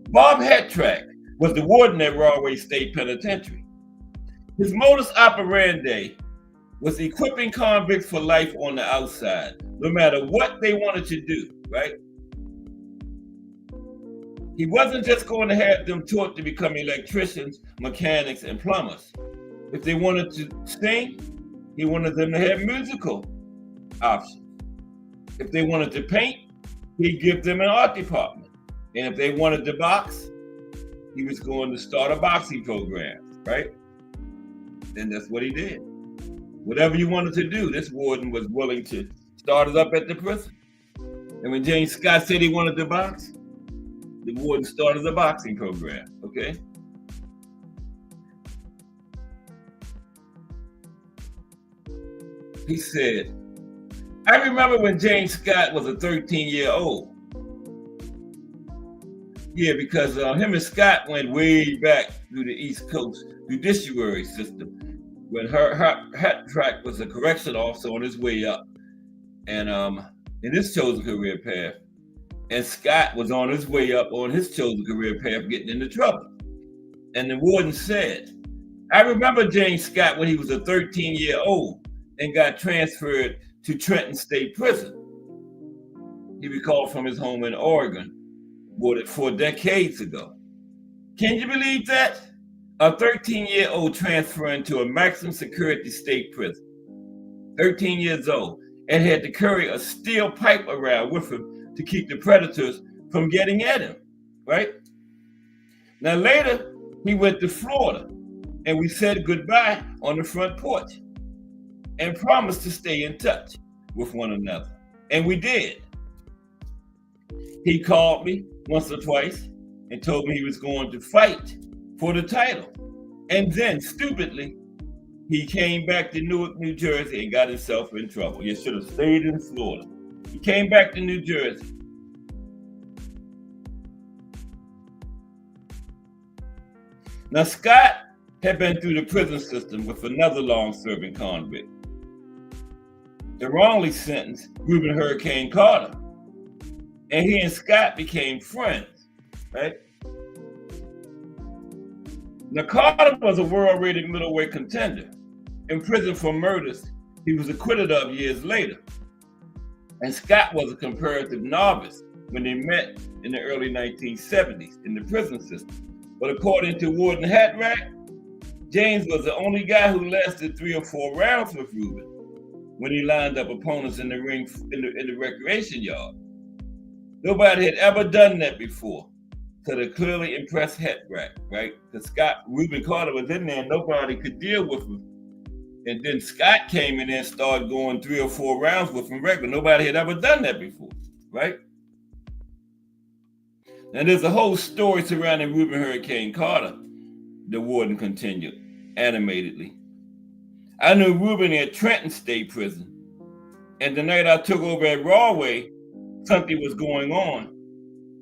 Bob Hattrack was the warden at Rahway State Penitentiary. His modus operandi was equipping convicts for life on the outside, no matter what they wanted to do, right? He wasn't just going to have them taught to become electricians, mechanics, and plumbers. If they wanted to sing, he wanted them to have musical options. If they wanted to paint, he'd give them an art department. And if they wanted to box, he was going to start a boxing program, right? And that's what he did. Whatever you wanted to do, this warden was willing to start it up at the prison. And when James Scott said he wanted to box, the warden started a boxing program, okay? He said, I remember when James Scott was a 13-year-old. Yeah, because him and Scott went way back through the East Coast judiciary system when Hattrack was a correction officer on his way up and in his chosen career path. And Scott was on his way up on his chosen career path getting into trouble. And the warden said, I remember James Scott when he was a 13-year-old and got transferred to Trenton State Prison. He recalled from his home in Oregon, more than 4 decades ago. Can you believe that? A 13-year-old transferring to a maximum security state prison. 13 years old, and had to carry a steel pipe around with him to keep the predators from getting at him, right? Now later, he went to Florida, and we said goodbye on the front porch and promised to stay in touch with one another. And we did. He called me once or twice and told me he was going to fight for the title. And then, stupidly, he came back to Newark, New Jersey and got himself in trouble. You should have stayed in Florida. He came back to New Jersey. Now, Scott had been through the prison system with another long-serving convict, the wrongly sentenced Reuben Hurricane Carter. And he and Scott became friends, right? Now, Carter was a world-rated middleweight contender in prison for murders he was acquitted of years later. And Scott was a comparative novice when they met in the early 1970s in the prison system. But according to Warden Hatrack, James was the only guy who lasted 3 or 4 rounds with Reuben when he lined up opponents in the ring in the recreation yard. Nobody had ever done that before. So they clearly impressed Hatrack, right? Because Reuben Carter was in there and nobody could deal with him. And then Scott came in and started going 3 or 4 rounds with him regular. Nobody had ever done that before, right? Now there's a whole story surrounding Reuben Hurricane Carter, the warden continued animatedly. I knew Reuben at Trenton State Prison. And the night I took over at Rawway, something was going on.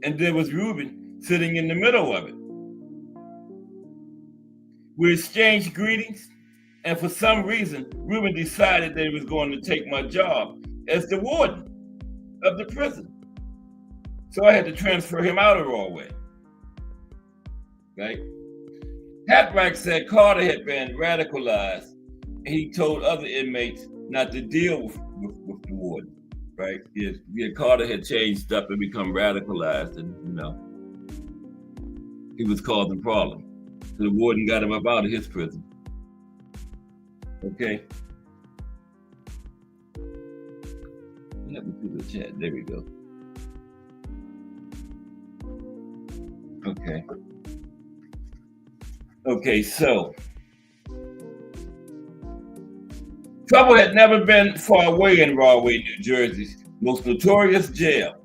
And there was Reuben sitting in the middle of it. We exchanged greetings. And for some reason, Reuben decided that he was going to take my job as the warden of the prison. So I had to transfer him out of Rawway. Right? Hatrack said Carter had been radicalized, and he told other inmates not to deal with the warden. Right? Yeah, Carter had changed up and become radicalized, and he was causing problems. So the warden got him up out of his prison. Okay. Let me do the chat. There we go. Okay. Okay, so trouble had never been far away in Rahway, New Jersey's most notorious jail.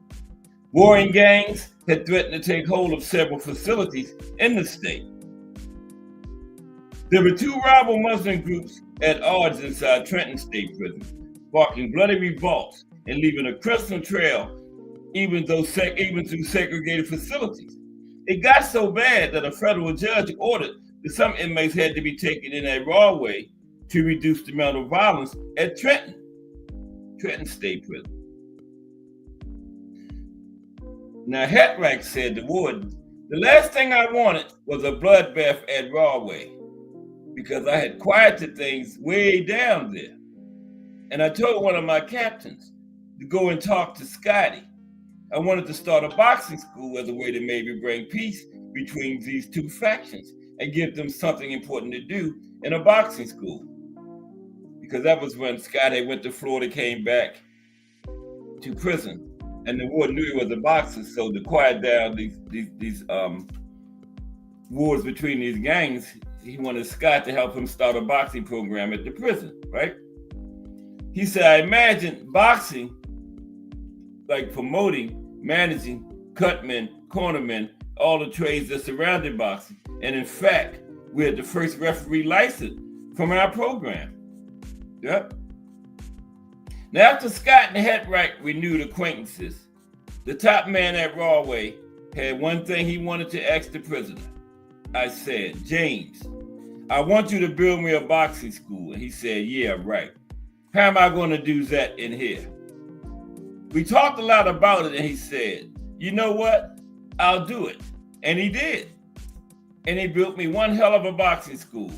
Warring gangs had threatened to take hold of several facilities in the state. There were 2 rival Muslim groups at odds inside Trenton State Prison, sparking bloody revolts and leaving a crimson trail even through segregated facilities. It got so bad that a federal judge ordered that some inmates had to be taken in at Rawway to reduce the amount of violence at Trenton State Prison. Now, Hatrack said the warden, the last thing I wanted was a bloodbath at Rawway, because I had quieted things way down there. And I told one of my captains to go and talk to Scotty. I wanted to start a boxing school as a way to maybe bring peace between these 2 factions and give them something important to do in a boxing school. Because that was when Scotty went to Florida, came back to prison, and the warden knew he was a boxer, so to quiet down these wars between these gangs, he wanted Scott to help him start a boxing program at the prison, right? He said, I imagine boxing, like promoting, managing, cutmen, cornermen, all the trades that surrounded boxing. And in fact, we had the first referee license from our program. Yep. Now, after Scott and Hatrack renewed acquaintances, the top man at Rawway had one thing he wanted to ask the prisoner. I said, James, I want you to build me a boxing school. And he said, yeah, right. How am I going to do that in here? We talked a lot about it, and he said, you know what? I'll do it. And he did. And he built me one hell of a boxing school.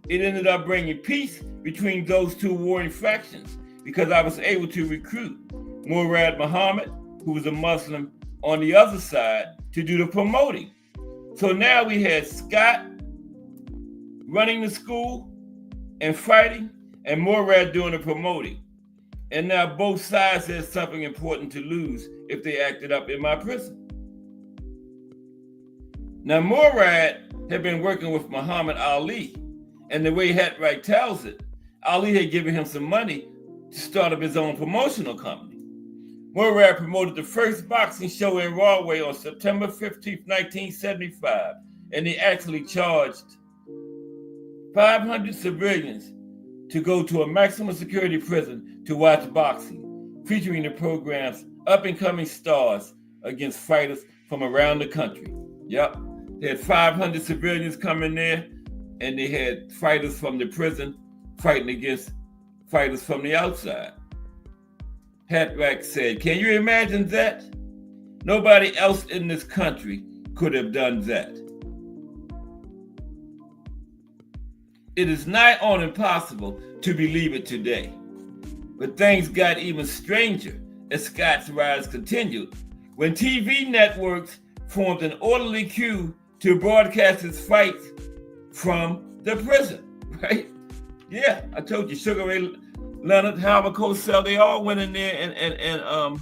It ended up bringing peace between those 2 warring factions because I was able to recruit Murad Muhammad, who was a Muslim, on the other side to do the promoting. So now we had Scott running the school and fighting, and Murad doing the promoting. And now both sides had something important to lose if they acted up in my prison. Now Murad had been working with Muhammad Ali, and the way Hatrack tells it, Ali had given him some money to start up his own promotional company. Murad promoted the first boxing show in Rawway on September 15th, 1975, and he actually charged 500 civilians to go to a maximum security prison to watch boxing, featuring the program's up-and-coming stars against fighters from around the country. Yep, they had 500 civilians come in there, and they had fighters from the prison fighting against fighters from the outside. Hatrack said, can you imagine that? Nobody else in this country could have done that. It is nigh on impossible to believe it today. But things got even stranger as Scott's rise continued, when TV networks formed an orderly queue to broadcast his fights from the prison, right? Yeah, I told you, Sugar Ray Leonard, Howard Cosell, they all went in there and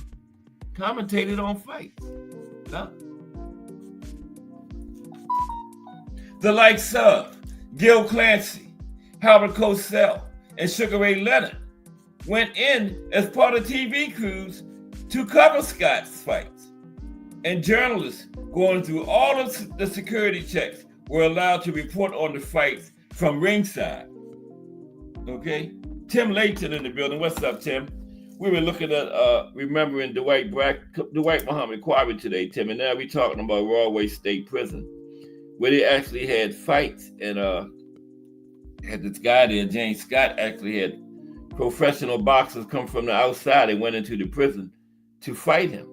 commentated on fights. Huh? The likes of Gil Clancy, Howard Cosell, and Sugar Ray Leonard went in as part of TV crews to cover Scott's fights. And journalists going through all of the security checks were allowed to report on the fights from ringside. Okay? Tim Layton in the building. What's up, Tim? We were looking at remembering Dwight Muhammad Qawi today, Tim, and now we're talking about Rahway State Prison, where they actually had fights, and had this guy there, James Scott, actually had professional boxers come from the outside and went into the prison to fight him.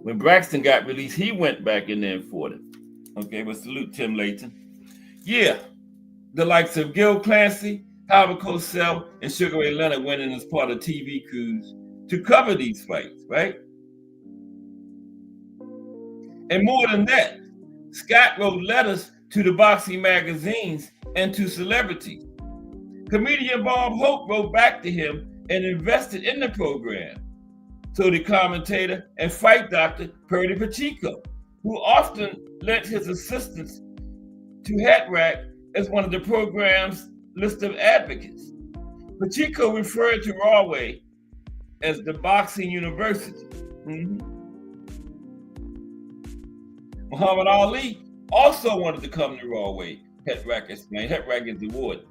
When Braxton got released, he went back in there and fought him. Okay, well, salute Tim Layton. Yeah, the likes of Gil Clancy, Howard Cosell, and Sugar Ray Leonard went in as part of TV crews to cover these fights, right? And more than that, Scott wrote letters to the boxing magazines and to celebrities. Comedian Bob Hope wrote back to him and invested in the program. So the commentator and fight doctor, Purdy Pacheco, who often lent his assistance to Hat Rack as one of the program's list of advocates. Pacheco referred to Rahway as the boxing university. Muhammad Ali also wanted to come to Rahway, Het Rack explained. Het Rack is the warden.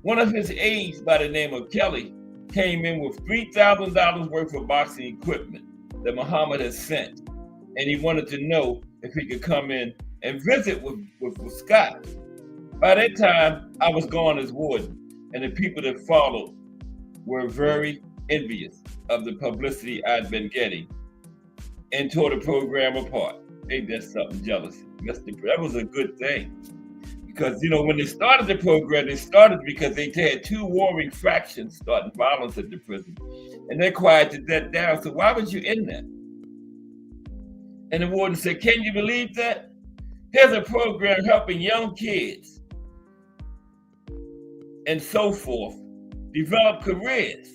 One of his aides by the name of Kelly came in with $3,000 worth of boxing equipment that Muhammad had sent, and he wanted to know if he could come in and visit with Scott. By that time, I was gone as warden, and the people that followed were very envious of the publicity I'd been getting and tore the program apart. Ain't that something, jealousy? That was a good thing. Because, you know, when they started the program, they started because they had two warring factions starting violence at the prison. And they quieted that down. So why was you in that? And the warden said, can you believe that? Here's a program helping young kids and so forth develop careers.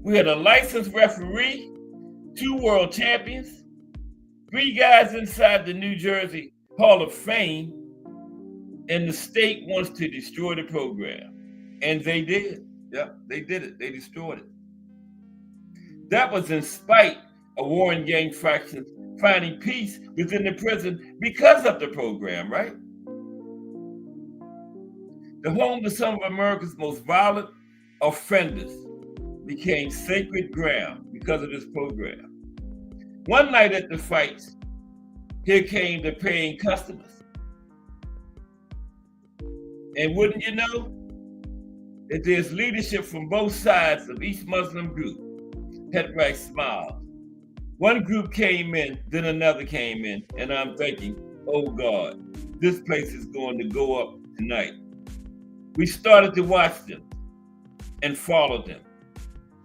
We had a licensed referee, 2 world champions, 3 guys inside the New Jersey Hall of Fame, and the state wants to destroy the program. And they did. Yeah, they did it. They destroyed it. That was in spite of warring gang factions finding peace within the prison because of the program, right? The home to some of America's most violent offenders became sacred ground because of this program. One night at the fights, here came the paying customers. And wouldn't you know that there's leadership from both sides of each Muslim group? Het Rack smiled. One group came in, then another came in, and I'm thinking, oh God, this place is going to go up tonight. We started to watch them and followed them.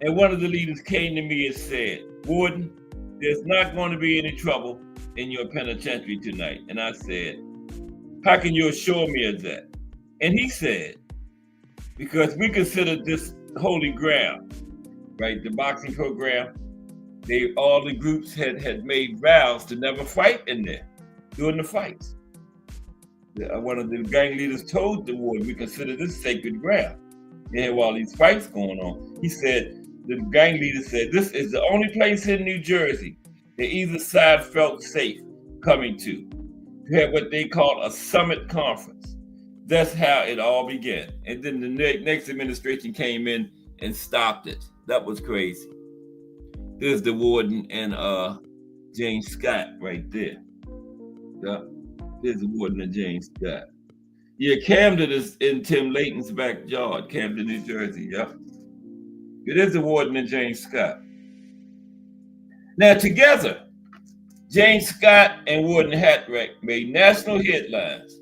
And one of the leaders came to me and said, Warden, there's not going to be any trouble in your penitentiary tonight. And I said, how can you assure me of that? And he said, because we consider this holy ground, right? The boxing program, all the groups had made vows to never fight in there during the fights. One of the gang leaders told the warden, we consider this sacred ground. They had all these fights going on. He said, the gang leader said, this is the only place in New Jersey that either side felt safe coming to have what they call a summit conference. That's how it all began. And then the next administration came in and stopped it. That was crazy. There's the warden and James Scott right there. Yeah. There's the warden and James Scott. Yeah, Camden is in Tim Layton's backyard, Camden, New Jersey. Yeah. It is the warden and James Scott. Now together, James Scott and Warden Hat Rack made national headlines.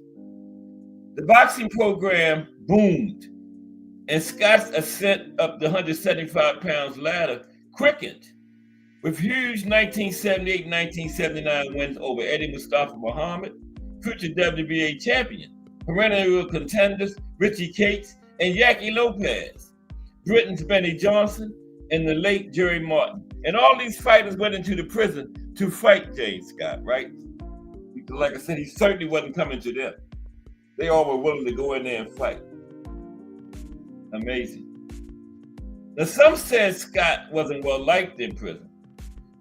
The boxing program boomed, and Scott's ascent up the 175 pounds ladder quickened. With huge 1978-1979 wins over Eddie Mustafa Muhammad, future WBA champion, perennial contenders Richie Cates and Yaki Lopez, Britain's Benny Johnson, and the late Jerry Martin. And all these fighters went into the prison to fight James Scott, right? Because like I said, he certainly wasn't coming to them. They all were willing to go in there and fight. Amazing. Now, some said Scott wasn't well liked in prison,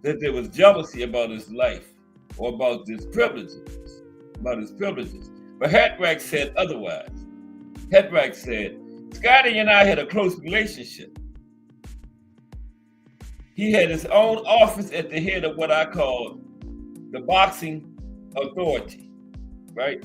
that there was jealousy about his life or about his privileges. But Hatrack said otherwise. Hatrack said, Scotty and I had a close relationship. He had his own office at the head of what I call the boxing authority, right?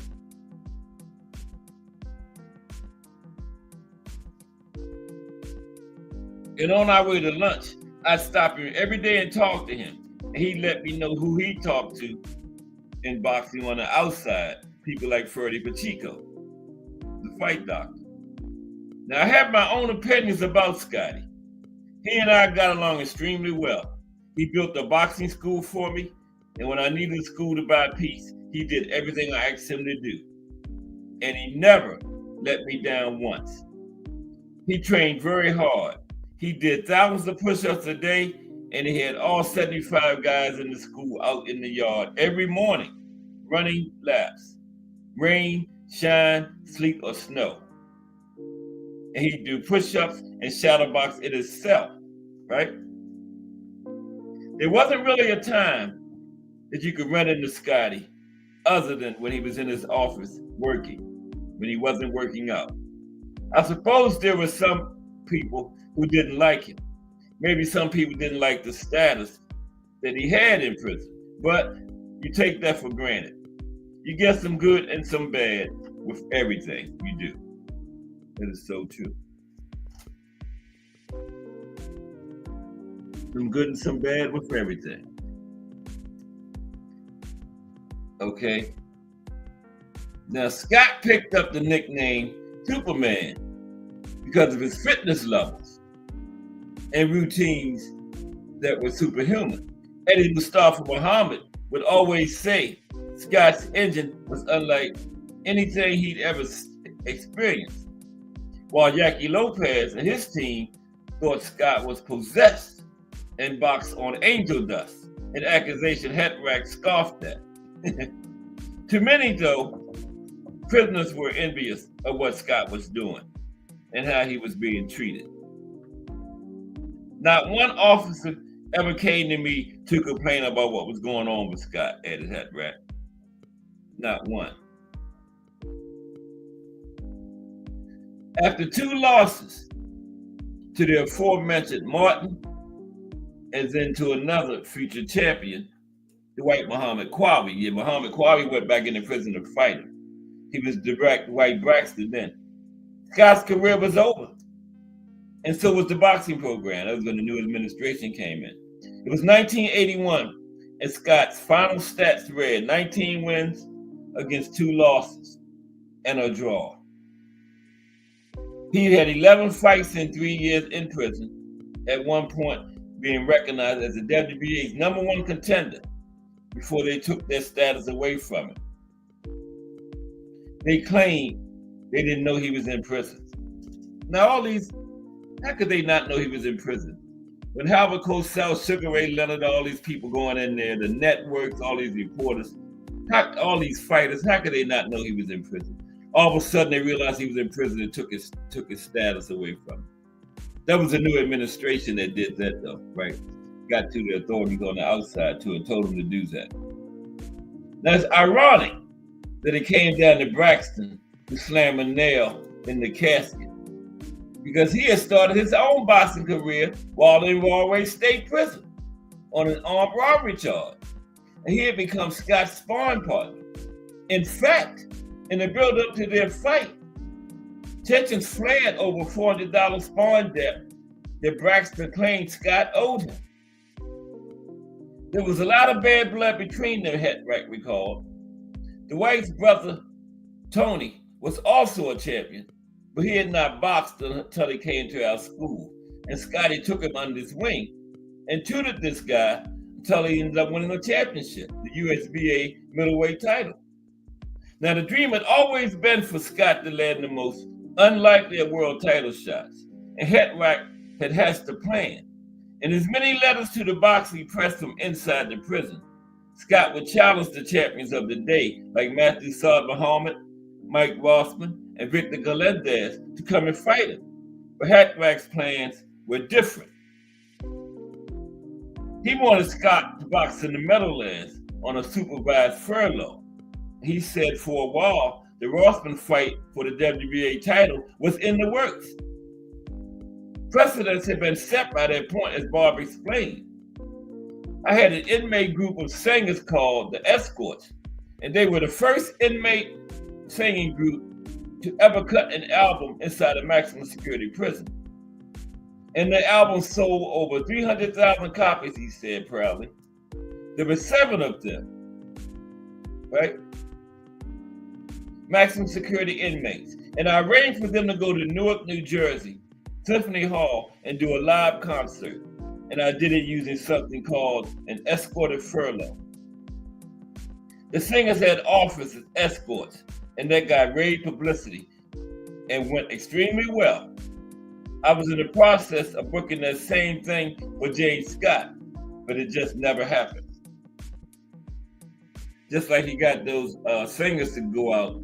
And on our way to lunch, I'd stop him every day and talk to him. And he'd let me know who he talked to in boxing on the outside, people like Freddie Pacheco, the fight doctor. Now, I have my own opinions about Scotty. He and I got along extremely well. He built a boxing school for me, and when I needed a school to buy a piece, he did everything I asked him to do. And he never let me down once. He trained very hard. He did thousands of push-ups a day, and he had all 75 guys in the school out in the yard every morning, running laps, rain, shine, sleet, or snow. And he'd do push-ups and shadow box it himself, right? There wasn't really a time that you could run into Scotty other than when he was in his office working, when he wasn't working out. I suppose there were some people who didn't like him. Maybe some people didn't like the status that he had in prison, but you take that for granted. You get some good and some bad with everything you do. That is so true. Some good and some bad with everything. Okay. Now, Scott picked up the nickname Superman because of his fitness levels and routines that were superhuman. Eddie Mustafa Muhammad would always say Scott's engine was unlike anything he'd ever experienced, while Yaki Lopez and his team thought Scott was possessed and boxed on angel dust, an accusation Hatrack scoffed at. To many, though, prisoners were envious of what Scott was doing and how he was being treated. Not one officer ever came to me to complain about what was going on with Scott, added Hatrack. Not one. After 2 losses to the aforementioned Martin and then to another future champion, Dwight Muhammad Qawi. Yeah, Muhammad Qawi went back into prison to fight him. He was direct Dwight Braxton then. Scott's career was over. And so was the boxing program. That was when the new administration came in. It was 1981, and Scott's final stats read 19 wins against 2 losses and a draw. He had 11 fights in 3 years in prison, at one point being recognized as the WBA's #1 contender before they took their status away from him. They claimed they didn't know he was in prison. Now how could they not know he was in prison? When Howard Cosell, Sugar Ray Leonard, all these people going in there, the networks, all these reporters, all these fighters, how could they not know he was in prison? All of a sudden they realized he was in prison and took his status away from him. That was a new administration that did that though, right? Got to the authorities on the outside too and told them to do that. Now it's ironic that it came down to Braxton to slam a nail in the casket because he had started his own boxing career while in Rahway State Prison on an armed robbery charge. And he had become Scott's sparring partner. In fact, in the build-up to their fight, tensions flared over $400 sparring debt that Braxton claimed Scott owed him. There was a lot of bad blood between them, Hatrack recalled. Dwight's brother, Tony, was also a champion, but he had not boxed until he came to our school, and Scotty took him under his wing and tutored this guy until he ended up winning a championship, the USBA middleweight title. Now, the dream had always been for Scott to land the most unlikely of world title shots, and Hetwrack had hatched a plan. In his many letters to the boxing press from inside the prison, Scott would challenge the champions of the day, like Matthew Saad Muhammad, Mike Rossman, and Victor Galindez, to come and fight him. But Hetwrack's plans were different. He wanted Scott to box in the Meadowlands on a supervised furlough. He said for a while, the Rossman fight for the WBA title was in the works. Precedents had been set by that point, as Bob explained. I had an inmate group of singers called the Escorts, and they were the first inmate singing group to ever cut an album inside a maximum security prison. And the album sold over 300,000 copies, he said proudly. There were 7 of them, right? Maximum security inmates. And I arranged for them to go to Newark, New Jersey, Symphony Hall, and do a live concert. And I did it using something called an escorted furlough. The singers had offers as escorts, and that got great publicity and went extremely well. I was in the process of booking that same thing for James Scott, but it just never happened. Just like he got those singers to go out,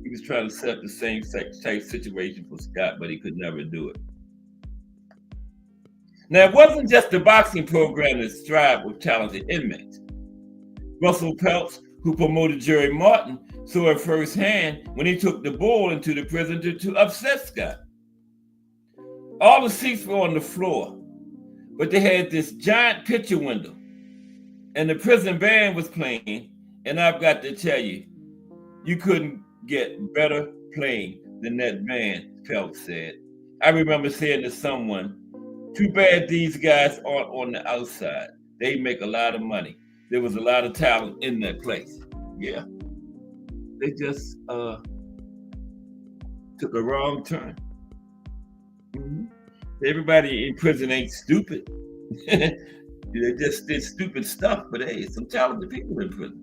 he was trying to set up the same type situation for Scott, but he could never do it. Now, it wasn't just the boxing program that strived with talented inmates. Russell Peltz, who promoted Jerry Martin, saw it firsthand when he took the bull into the prison to upset Scott. All the seats were on the floor, but they had this giant picture window, and the prison band was playing, and I've got to tell you, you couldn't get better playing than that band, Peltz said. I remember saying to someone, too bad these guys aren't on the outside. They make a lot of money. There was a lot of talent in that place. Yeah. They just took a wrong turn. Mm-hmm. Everybody in prison ain't stupid. They just did stupid stuff, but hey, some talented people in prison.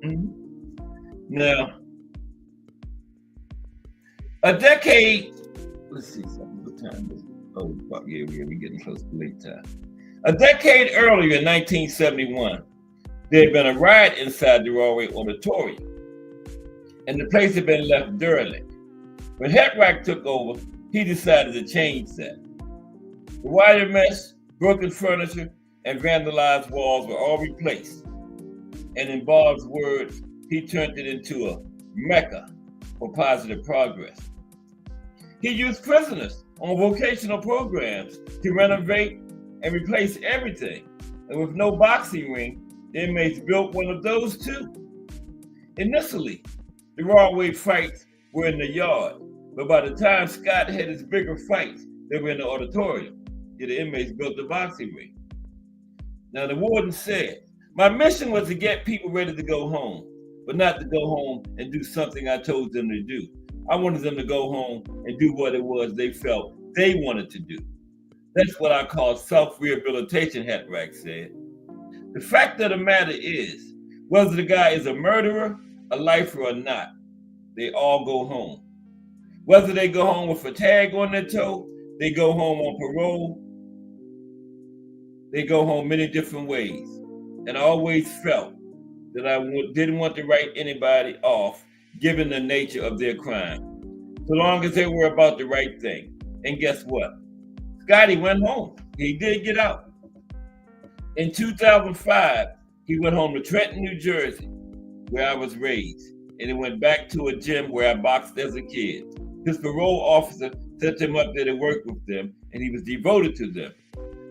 Mm-hmm. Now, a decade, let's see something, what time is it? Oh, fuck, yeah, we're getting close to late time. A decade earlier, in 1971, there had been a riot inside the Broadway Auditorium, and the place had been left derelict. When Hetwrack took over, he decided to change that. The wire mesh, broken furniture, and vandalized walls were all replaced. And in Bob's words, he turned it into a mecca for positive progress. He used prisoners on vocational programs to renovate and replace everything. And with no boxing ring, the inmates built one of those too. Initially, the Broadway fights were in the yard, but by the time Scott had his bigger fights, they were in the auditorium. The inmates built the boxing ring. Now the warden said, my mission was to get people ready to go home, but not to go home and do something I told them to do. I wanted them to go home and do what it was they felt they wanted to do. That's what I call self-rehabilitation, Hetwrack said. The fact of the matter is, whether the guy is a murderer, a lifer or not, they all go home. Whether they go home with a tag on their toe, they go home on parole, they go home many different ways. And I always felt that I didn't want to write anybody off given the nature of their crime, so long as they were about the right thing. And guess what? Scotty went home. He did get out. In 2005, he went home to Trenton, New Jersey, where I was raised, and he went back to a gym where I boxed as a kid. His parole officer set him up there to work with them, and he was devoted to them.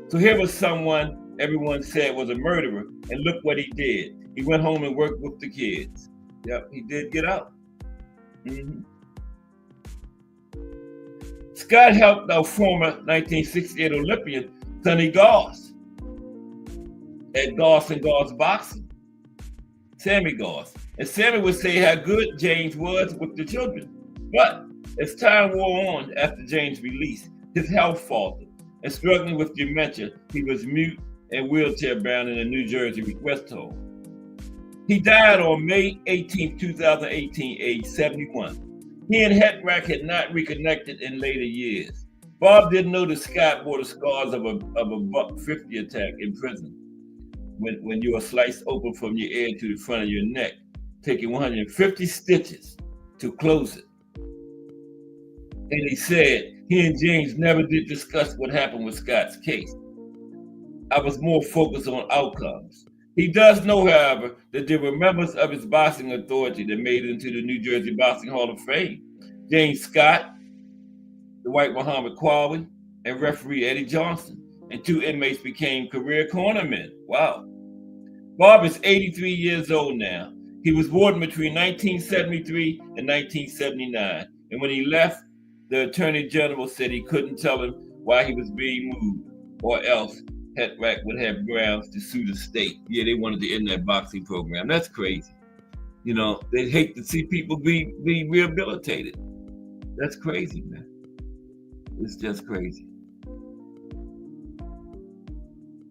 So here was someone everyone said was a murderer, and look what he did. He went home and worked with the kids. Yep, he did get out. Mm-hmm. Scott helped our former 1968 Olympian, Sonny Goss, at Goss and Goss Boxing, Sammy Goss. And Sammy would say how good James was with the children. But as time wore on after James' release, his health faltered, and struggling with dementia, he was mute and wheelchair bound in a New Jersey rest home. He died on May 18, 2018, age 71. He and Hetrack had not reconnected in later years. Bob didn't know that Scott bore the scars of a $1.50 attack in prison when you were sliced open from your ear to the front of your neck, taking 150 stitches to close it. And he said he and James never did discuss what happened with Scott's case. I was more focused on outcomes. He does know, however, that there were members of his boxing authority that made it into the New Jersey Boxing Hall of Fame. James Scott, Dwight Qawi, and referee Eddie Johnson. And 2 inmates became career cornermen. Wow. Bob is 83 years old now. He was warden between 1973 and 1979. And when he left, the Attorney General said he couldn't tell him why he was being moved, or else Hetrack would have grounds to sue the state. Yeah, they wanted to end that boxing program. That's crazy. You know, they hate to see people be rehabilitated. That's crazy, man. It's just crazy.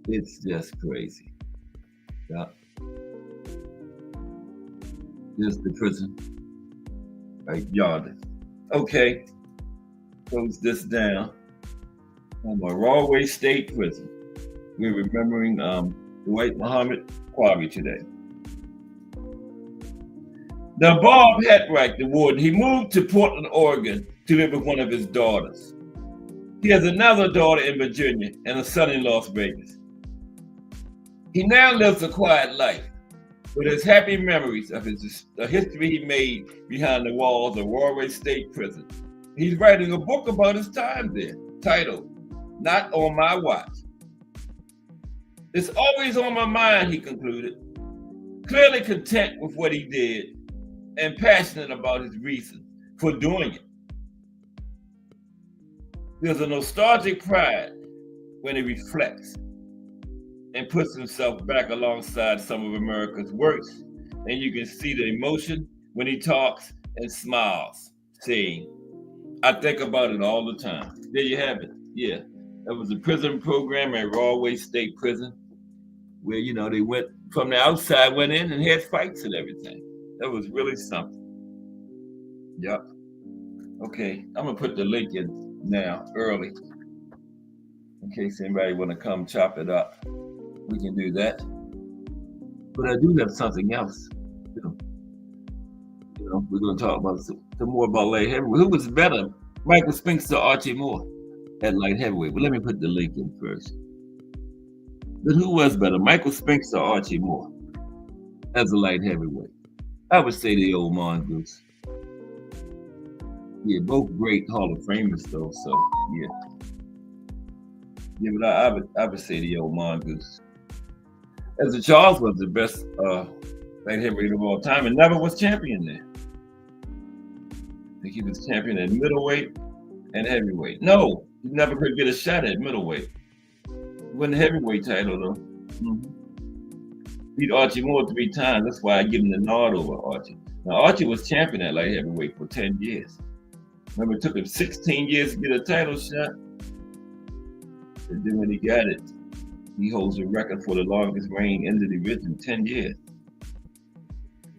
It's just crazy. Yeah. Here's the prison. Right, yonder. Okay. Close this down. I'm a Rawway State Prison. We're remembering Dwight Qawi today. Now, Bob Hetrack, the warden, he moved to Portland, Oregon to live with one of his daughters. He has another daughter in Virginia and a son in Las Vegas. He now lives a quiet life, with his happy memories of the history he made behind the walls of Rawway State Prison. He's writing a book about his time there, titled Not on My Watch. It's always on my mind, he concluded, clearly content with what he did and passionate about his reason for doing it. There's a nostalgic pride when he reflects and puts himself back alongside some of America's worst, and you can see the emotion when he talks and smiles, saying, I think about it all the time. There you have it. Yeah, that was a prison program at Rawway State Prison where, you know, they went from the outside, went in and had fights and everything. That was really something. Yep. Okay, I'm gonna put the link in now early in case anybody want to come chop it up. We can do that. But I do have something else. You know, we're going to talk about some more about light heavyweight. Who was better, Michael Spinks or Archie Moore at light heavyweight? Well, let me put the link in first. But who was better, Michael Spinks or Archie Moore as a light heavyweight? I would say the old Mongoose. Yeah, both great Hall of Famers though. So yeah. Yeah, but I would say the old Mongoose. As Charles was the best light heavyweight of all time and never was champion there. I think he was champion at middleweight and heavyweight. No, he never could get a shot at middleweight. He won the heavyweight title though. Beat Archie Moore 3 times. That's why I give him the nod over Archie. Now Archie was champion at light heavyweight for 10 years. Remember, it took him 16 years to get a title shot. And then when he got it, he holds a record for the longest reign in the division, 10 years.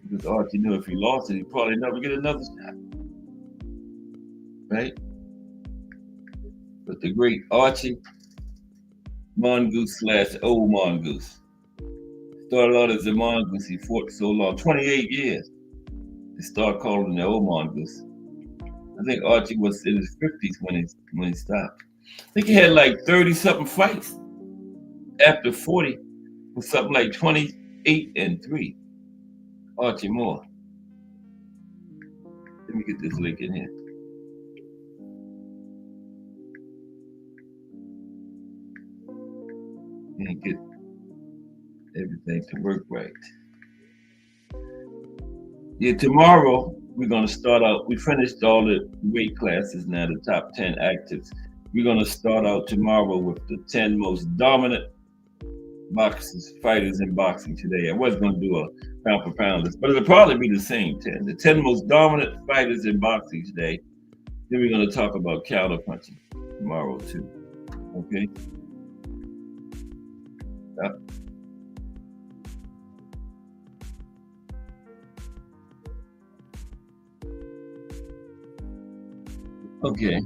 Because Archie knew if he lost it, he'd probably never get another shot. Right? But the great Archie Mongoose / old Mongoose. Started out as a Mongoose, he fought so long, 28 years. They started calling him the old Mongoose. I think Archie was in his 50s when he stopped. I think he had like 30-something fights after 40, with something like 28-3. Archie Moore. Let me get this link in here. And get everything to work right. Yeah, tomorrow we're going to start out. We finished all the weight classes now, the top 10 actives. We're going to start out tomorrow with the 10 most dominant fighters in boxing today. I was going to do a pound for pound list, but it'll probably be the same 10. The 10 most dominant fighters in boxing today. Then we're going to talk about counter punching tomorrow too. Okay. Yeah. Okay.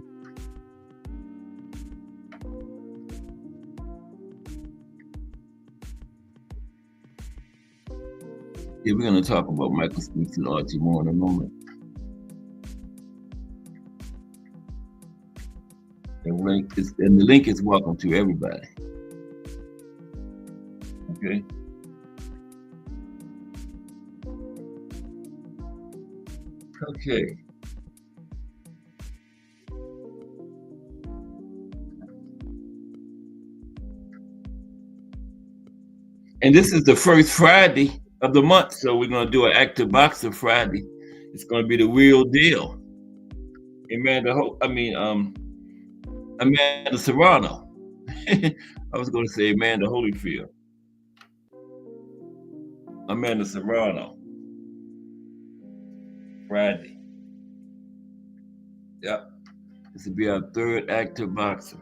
Yeah, we're gonna talk about Michael Spinks and Archie Moore in a moment. The link is welcome to everybody. Okay. Okay. And this is the first Friday of the month, so we're gonna do an active boxer Friday. It's gonna be the real deal. Amanda Serrano. I was gonna say Amanda Holyfield. Amanda Serrano. Friday. Yep. This will be our third active boxer.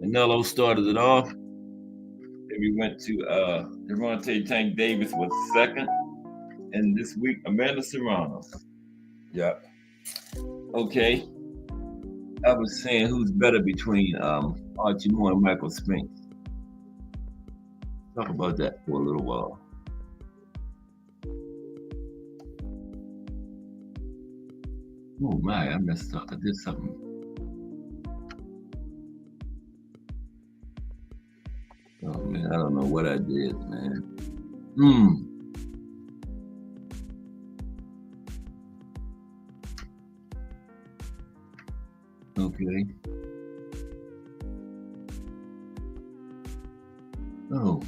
Canelo started it off. Then we went to Devontae Tank Davis was second. And this week, Amanda Serrano. Yep. Okay. I was saying who's better between Archie Moore and Michael Spinks. Talk about that for a little while. Oh my, I messed up. I did something. Oh man, I don't know what I did, man. Okay. Oh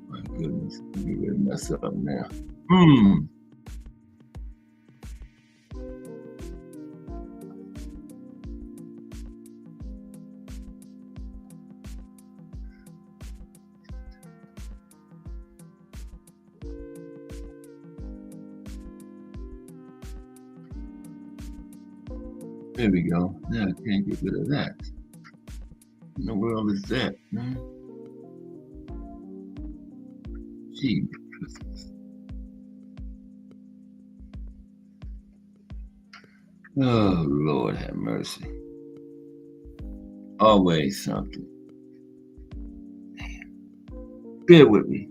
my goodness, we really messed up now. There we go. Now I can't get rid of that. What in the world is that, man? Gee, Christmas. Oh, Lord have mercy. Always something. Bear with me.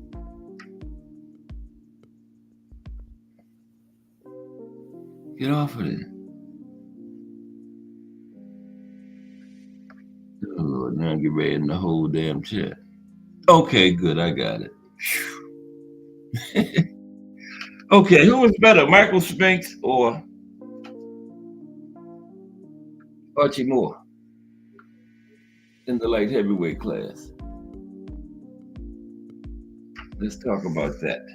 Get off of it. Oh, Lord, now get ready in the whole damn chat. Okay, good. I got it. Okay, who was better, Michael Spinks or Archie Moore in the light heavyweight class? Let's talk about that.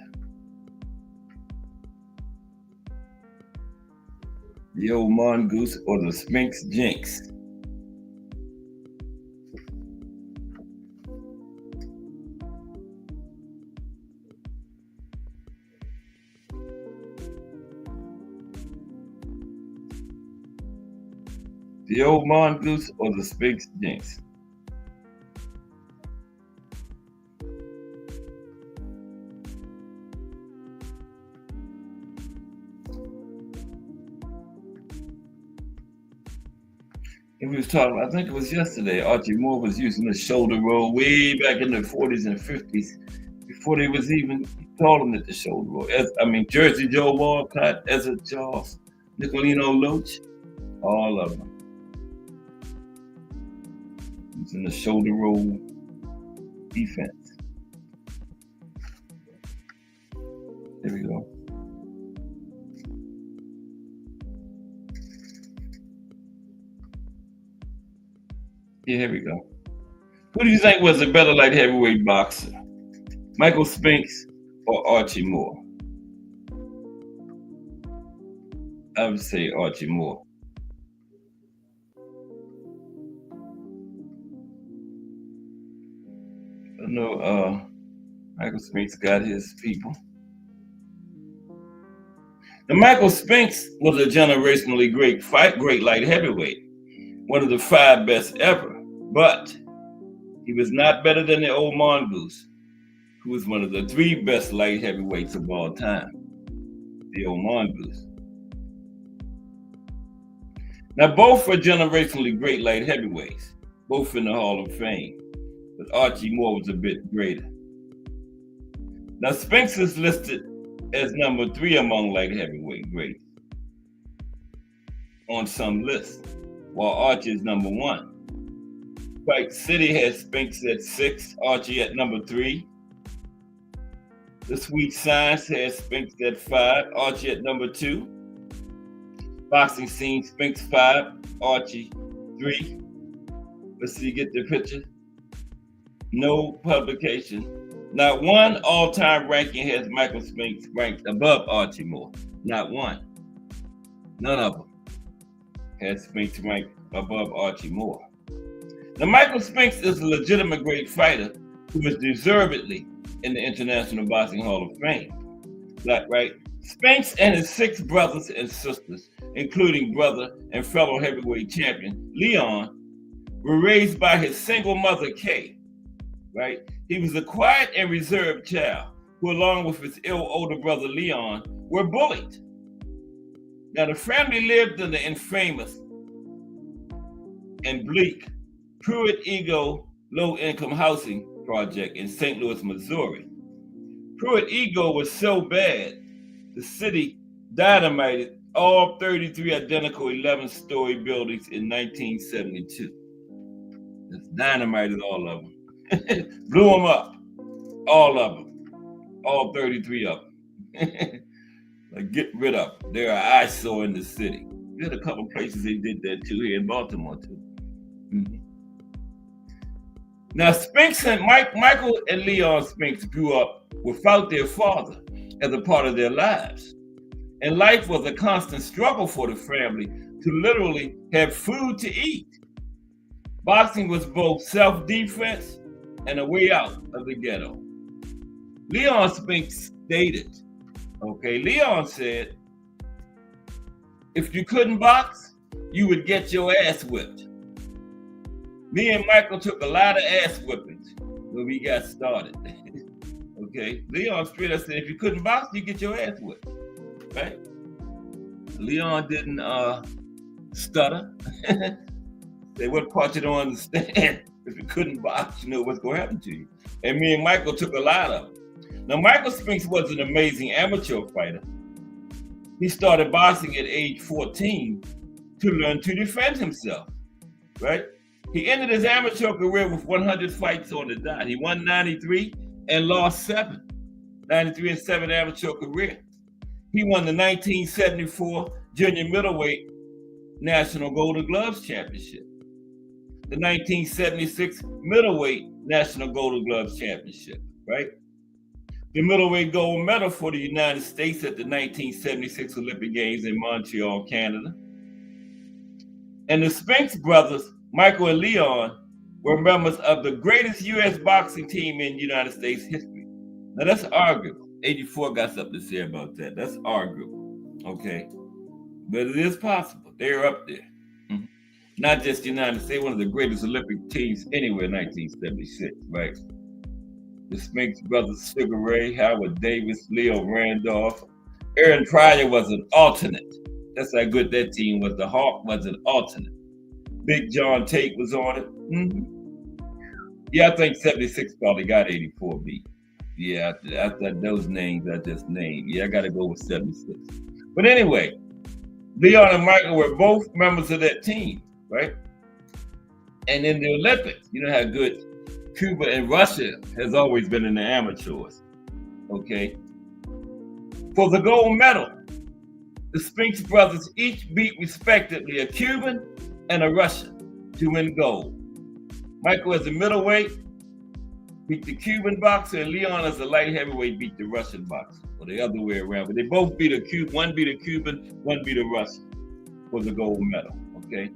The old mongoose or the Spinks jinx? The old mongoose or the Spinks jinx? And we was talking, I think it was yesterday, Archie Moore was using the shoulder roll way back in the 40s and 50s, before they was even calling it the shoulder roll. Jersey Joe Walcott, Ezra Charles, Nicolino Loach, all of them. Using the shoulder roll defense. There we go. Yeah, here we go. Who do you think was a better light heavyweight boxer? Michael Spinks or Archie Moore? I would say Archie Moore. I know Michael Spinks got his people. Now, Michael Spinks was a generationally great light heavyweight, one of the 5 best ever, but he was not better than the old mongoose. who was one of the 3 best light heavyweights of all time, the old Mongoose. Now, both are generationally great light heavyweights, both in the Hall of Fame, but Archie Moore was a bit greater. Now, Spinks is listed as number 3 among light heavyweight greats on some lists, while Archie is number 1. Fight City has Spinks at 6, Archie at number 3. The Sweet Science has Spinks at 5, Archie at number 2. Boxing Scene, Spinks 5, Archie 3. Let's see, get the picture. No publication. Not one all-time ranking has Michael Spinks ranked above Archie Moore. Not one. None of them has Spinks ranked above Archie Moore. Now, Michael Spinks is a legitimate great fighter who is deservedly in the International Boxing Hall of Fame. Right? Spinks and his 6 brothers and sisters, including brother and fellow heavyweight champion Leon, were raised by his single mother, Kay. Right? He was a quiet and reserved child who, along with his ill older brother Leon, were bullied. Now, the family lived in the infamous and bleak Pruitt-Ego low-income housing project in St. Louis, Missouri. Pruitt-Ego was so bad, the city dynamited all 33 identical 11-story buildings in 1972. Just dynamited all of them. Blew them up. All of them. All 33 of them. Like, get rid of them. They're an eyesore in the city. There's a couple places they did that too, here in Baltimore too. Mm-hmm. Now, Spinks and Michael and Leon Spinks grew up without their father as a part of their lives. And life was a constant struggle for the family to literally have food to eat. Boxing was both self-defense and a way out of the ghetto. Leon Spinks stated, Leon said, if you couldn't box, you would get your ass whipped. Me and Michael took a lot of ass whippings when we got started. Leon straight up said, if you couldn't box, you get your ass whipped, right? Leon didn't stutter. Say, what part you don't understand? If you couldn't box, you know what's going to happen to you. And me and Michael took a lot of them. Now, Michael Spinks was an amazing amateur fighter. He started boxing at age 14 to learn to defend himself, right? He ended his amateur career with 100 fights on the dot. He won 93 and lost 7. 93 and 7 amateur career. He won the 1974 junior middleweight National Golden Gloves Championship. The 1976 middleweight National Golden Gloves Championship, right? The middleweight gold medal for the United States at the 1976 Olympic Games in Montreal, Canada. And the Spinks brothers, Michael and Leon, were members of the greatest U.S. boxing team in United States history. Now that's arguable. 84 got something to say about that. That's arguable, okay? But it is possible. They're up there. Mm-hmm. Not just the United States, one of the greatest Olympic teams anywhere in 1976, right? The Spinks brothers, Sugar Ray, Howard Davis, Leo Randolph. Aaron Pryor was an alternate. That's how good that team was. The Hawk was an alternate. Big John Tate was on it. Mm-hmm. Yeah, I think 76 probably got 84 beat. Yeah, after those names I just named. Yeah, I got to go with 76. But anyway, Leon and Michael were both members of that team, right? And in the Olympics, you know how good Cuba and Russia has always been in the amateurs, okay? For the gold medal, the Spinks brothers each beat respectively a Cuban and a Russian to win gold. Michael as a middleweight beat the Cuban boxer, and Leon as a light heavyweight beat the Russian boxer, or the other way around. But they both beat a Cuban, one beat a Cuban, one beat a Russian for the gold medal, okay?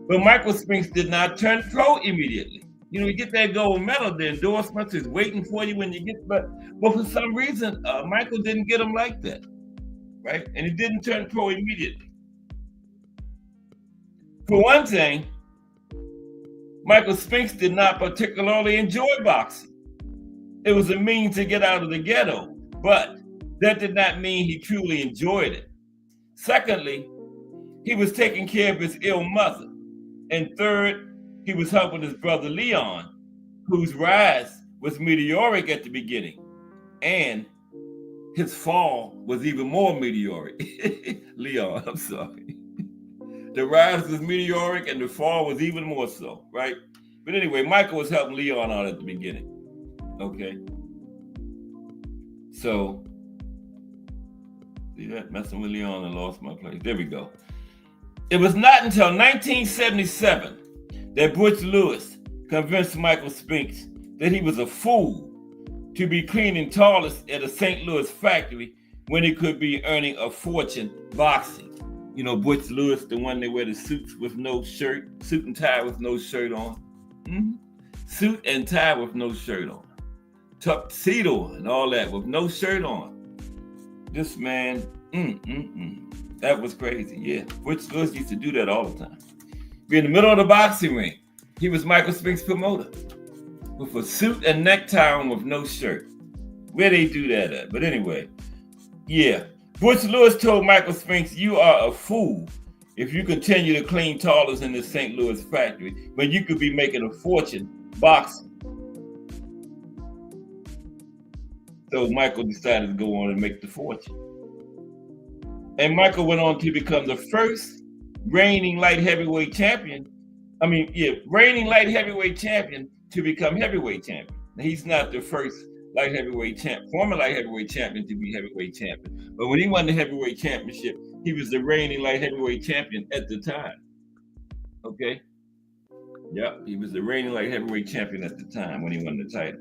But Michael Spinks did not turn pro immediately. You know, you get that gold medal, the endorsement is waiting for you when you get, but for some reason, Michael didn't get them like that, right? And he didn't turn pro immediately. For one thing, Michael Spinks did not particularly enjoy boxing. It was a means to get out of the ghetto, but that did not mean he truly enjoyed it. Secondly, he was taking care of his ill mother. And third, he was helping his brother Leon, whose rise was meteoric at the beginning. And his fall was even more meteoric. Leon, I'm sorry. The rise was meteoric and the fall was even more so, right? But anyway, Michael was helping Leon out at the beginning. Okay. So, see that? Messing with Leon and lost my place. There we go. It was not until 1977 that Butch Lewis convinced Michael Spinks that he was a fool to be cleaning toilets at a St. Louis factory when he could be earning a fortune boxing. You know, Butch Lewis, the one that wear the suits with no shirt, suit and tie with no shirt on. Mm-hmm. Suit and tie with no shirt on. Tuxedo and all that with no shirt on. This man, that was crazy. Yeah, Butch Lewis used to do that all the time. Be in the middle of the boxing ring. He was Michael Spinks' promoter with a suit and necktie on with no shirt. Where they do that at? But anyway, yeah. Butch Lewis told Michael Spinks, "You are a fool if you continue to clean toilets in the St. Louis factory when you could be making a fortune boxing." So Michael decided to go on and make the fortune. And Michael went on to become the first reigning light heavyweight champion. Reigning light heavyweight champion to become heavyweight champion. Now, he's not the first light heavyweight champ, former light heavyweight champion to be heavyweight champion. But when he won the heavyweight championship, he was the reigning light heavyweight champion at the time. Okay? Yep, he was the reigning light heavyweight champion at the time when he won the title.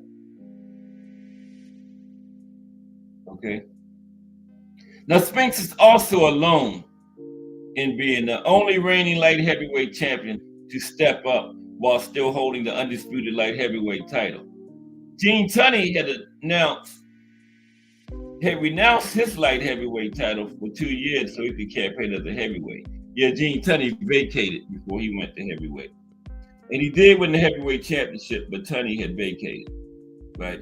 Okay? Now, Spinks is also alone in being the only reigning light heavyweight champion to step up while still holding the undisputed light heavyweight title. Gene Tunney had renounced his light heavyweight title for 2 years so he could campaign as a heavyweight. Yeah, Gene Tunney vacated before he went to heavyweight. And he did win the heavyweight championship, but Tunney had vacated, right?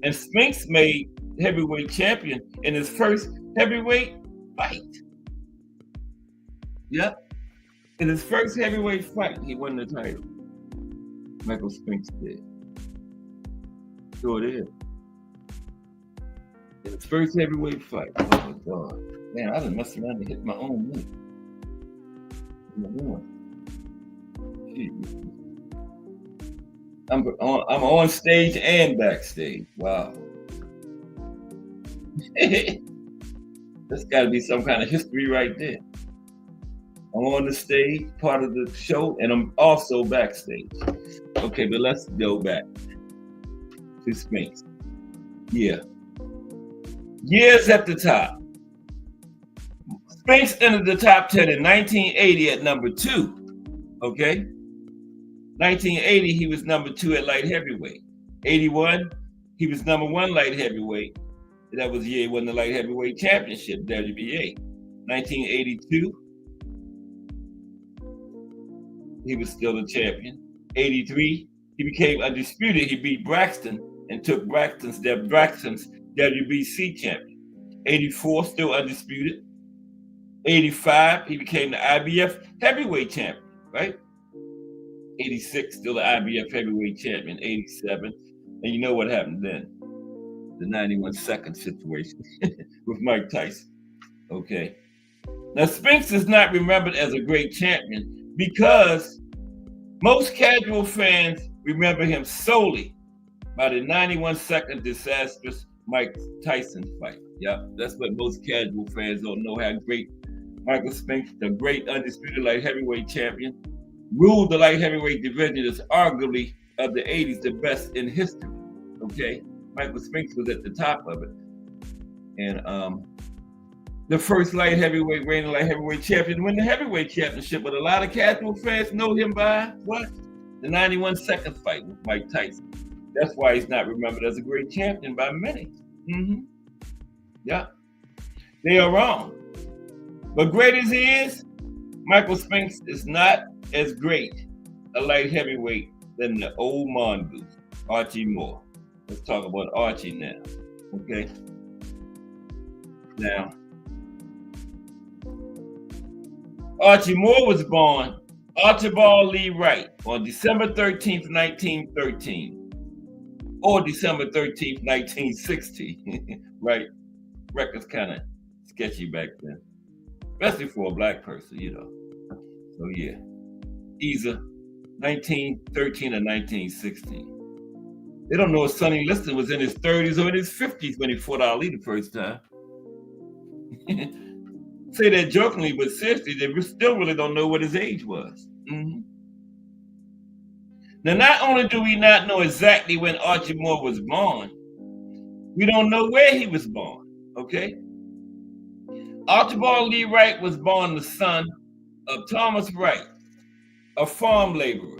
And Spinks made heavyweight champion in his first heavyweight fight. Yep. In his first heavyweight fight, he won the title. Michael Spinks did. Sure did. In his first heavyweight fight. Oh my God. Man, I done messed around and hit my own knee. I'm on stage and backstage. Wow. That's got to be some kind of history right there. I'm on the stage, part of the show, and I'm also backstage. Okay, but let's go back to Spinks. Yeah. Years at the top. Spinks entered the top 10 in 1980 at number 2. Okay? 1980, he was number 2 at light heavyweight. 81, he was number 1 light heavyweight. That was the year he won the light heavyweight championship, WBA. 1982, he was still the champion. 83, he became undisputed. He beat Braxton and took Braxton's WBC champion. 84, still undisputed. 85, he became the IBF heavyweight champion, right? 86, still the IBF heavyweight champion. 87, and you know what happened then? The 91 second situation with Mike Tyson. Okay. Now, Spinks is not remembered as a great champion because most casual fans remember him solely by the 91 second disastrous Mike Tyson fight. Yeah, that's what most casual fans don't know, how great Michael Spinks, the great undisputed light heavyweight champion, ruled the light heavyweight division as arguably of the 80s the best in history. Okay, Michael Spinks was at the top of it. And the first light heavyweight, reigning light heavyweight champion to win the heavyweight championship, but a lot of casual fans know him by what? The 91 second fight with Mike Tyson. That's why he's not remembered as a great champion by many. Mm-hmm. Yeah, they are wrong. But great as he is, Michael Spinks is not as great a light heavyweight than the old mongoose, Archie Moore. Let's talk about Archie now. Okay. Now, Archie Moore was born Archibald Lee Wright on December 13th, 1913, or December 13th, 1960. Right? Records kind of sketchy back then, especially for a black person, you know. So yeah, either 1913 or 1916. They don't know if Sonny Liston was in his 30s or in his 50s when he fought Ali the first time. Say that jokingly, but seriously, they still really don't know what his age was. Mm-hmm. Now, not only do we not know exactly when Archie Moore was born, we don't know where he was born, okay? Archibald Lee Wright was born the son of Thomas Wright, a farm laborer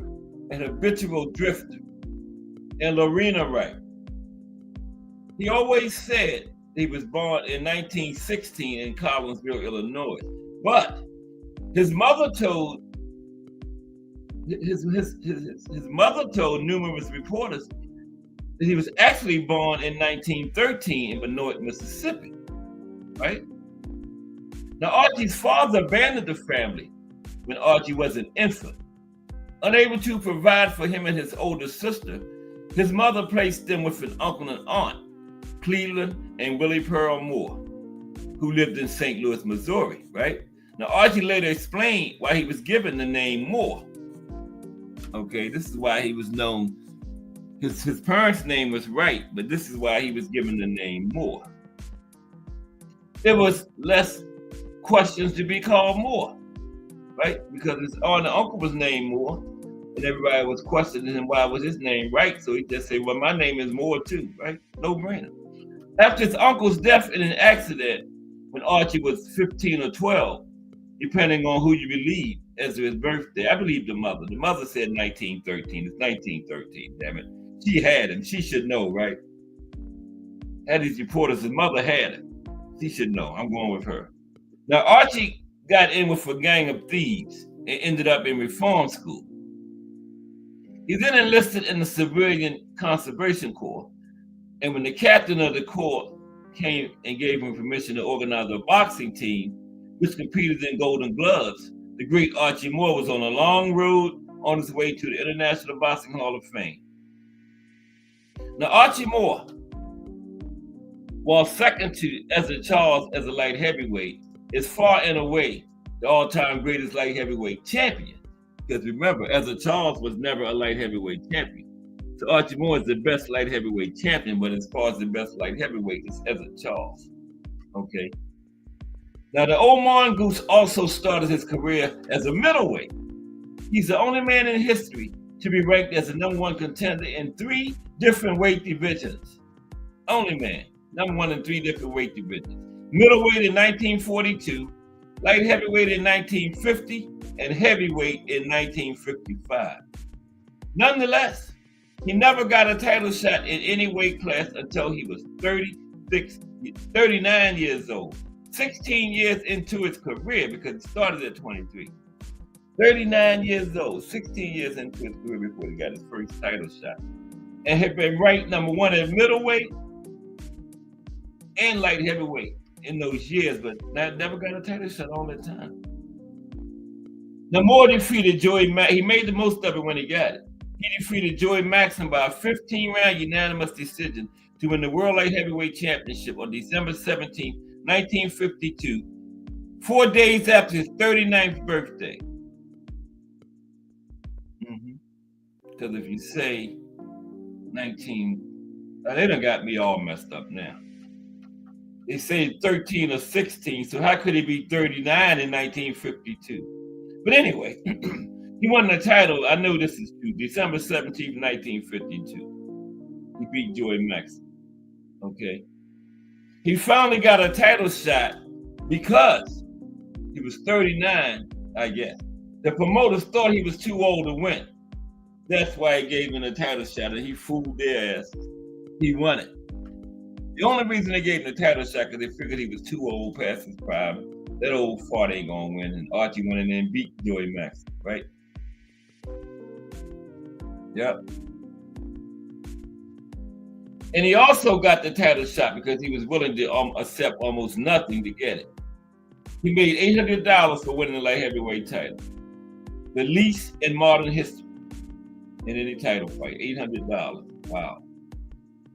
and habitual drifter, and Lorena Wright. He always said he was born in 1916 in Collinsville, Illinois, but his mother told numerous reporters that he was actually born in 1913 in Benoit, Mississippi. Right? Now, Archie's father abandoned the family when Archie was an infant. Unable to provide for him and his older sister, his mother placed them with an uncle and aunt, Cleveland and Willie Pearl Moore, who lived in St. Louis, Missouri, right? Now, Archie later explained why he was given the name Moore. Okay, this is why he was known. His parents' name was Wright, but this is why he was given the name Moore. There was less questions to be called Moore, right? Because his aunt and uncle was named Moore, and everybody was questioning him why was his name Wright. So he just said, well, my name is Moore too, right? No brainer. After his uncle's death in an accident when Archie was 15 or 12, depending on who you believe, as of his birthday, I believe the mother. The mother said 1913. It's 1913, damn it. She had him. She should know, right? Had these reporters, his mother had him. She should know. I'm going with her. Now, Archie got in with a gang of thieves and ended up in reform school. He then enlisted in the Civilian Conservation Corps. And when the captain of the corps came and gave him permission to organize a boxing team, which competed in Golden Gloves, the great Archie Moore was on a long road on his way to the International Boxing Hall of Fame. Now, Archie Moore, while second to Ezra Charles as a light heavyweight, is far and away the all-time greatest light heavyweight champion. Because remember, Ezra Charles was never a light heavyweight champion. So Archie Moore is the best light heavyweight champion, but as far as the best light heavyweight is Ezra Charles. Okay. Now, the old Mongoose also started his career as a middleweight. He's the only man in history to be ranked as the #1 contender in 3 different weight divisions. Only man, #1 in 3 different weight divisions. Middleweight in 1942, light heavyweight in 1950, and heavyweight in 1955. Nonetheless, he never got a title shot in any weight class until he was 39 years old. 16 years into his career, because it started at 23. 39 years old, 16 years into his career before he got his first title shot. And had been ranked #1 at middleweight and light heavyweight in those years, but never got a title shot all that time. Now, Moore defeated Joey Max. He made the most of it when he got it. He defeated Joey Maxson by a 15-round unanimous decision to win the World Light Heavyweight Championship on December 17, 1952, 4 days after his 39th birthday. Because if you say 19, they done got me all messed up now. They say 13 or 16, so how could he be 39 in 1952? But anyway, he won the title. I know this is true. December 17th, 1952. He beat Joey Maxson. Okay. He finally got a title shot because he was 39, I guess. The promoters thought he was too old to win. That's why he gave him a title shot, and he fooled their asses. He won it. The only reason they gave him the title shot because they figured he was too old past his prime. That old fart ain't gonna win, and Archie went in there and beat Joey Maxson, right? Yep. And he also got the title shot because he was willing to accept almost nothing to get it. He made $800 for winning the light heavyweight title, the least in modern history in any title fight. $800. Wow.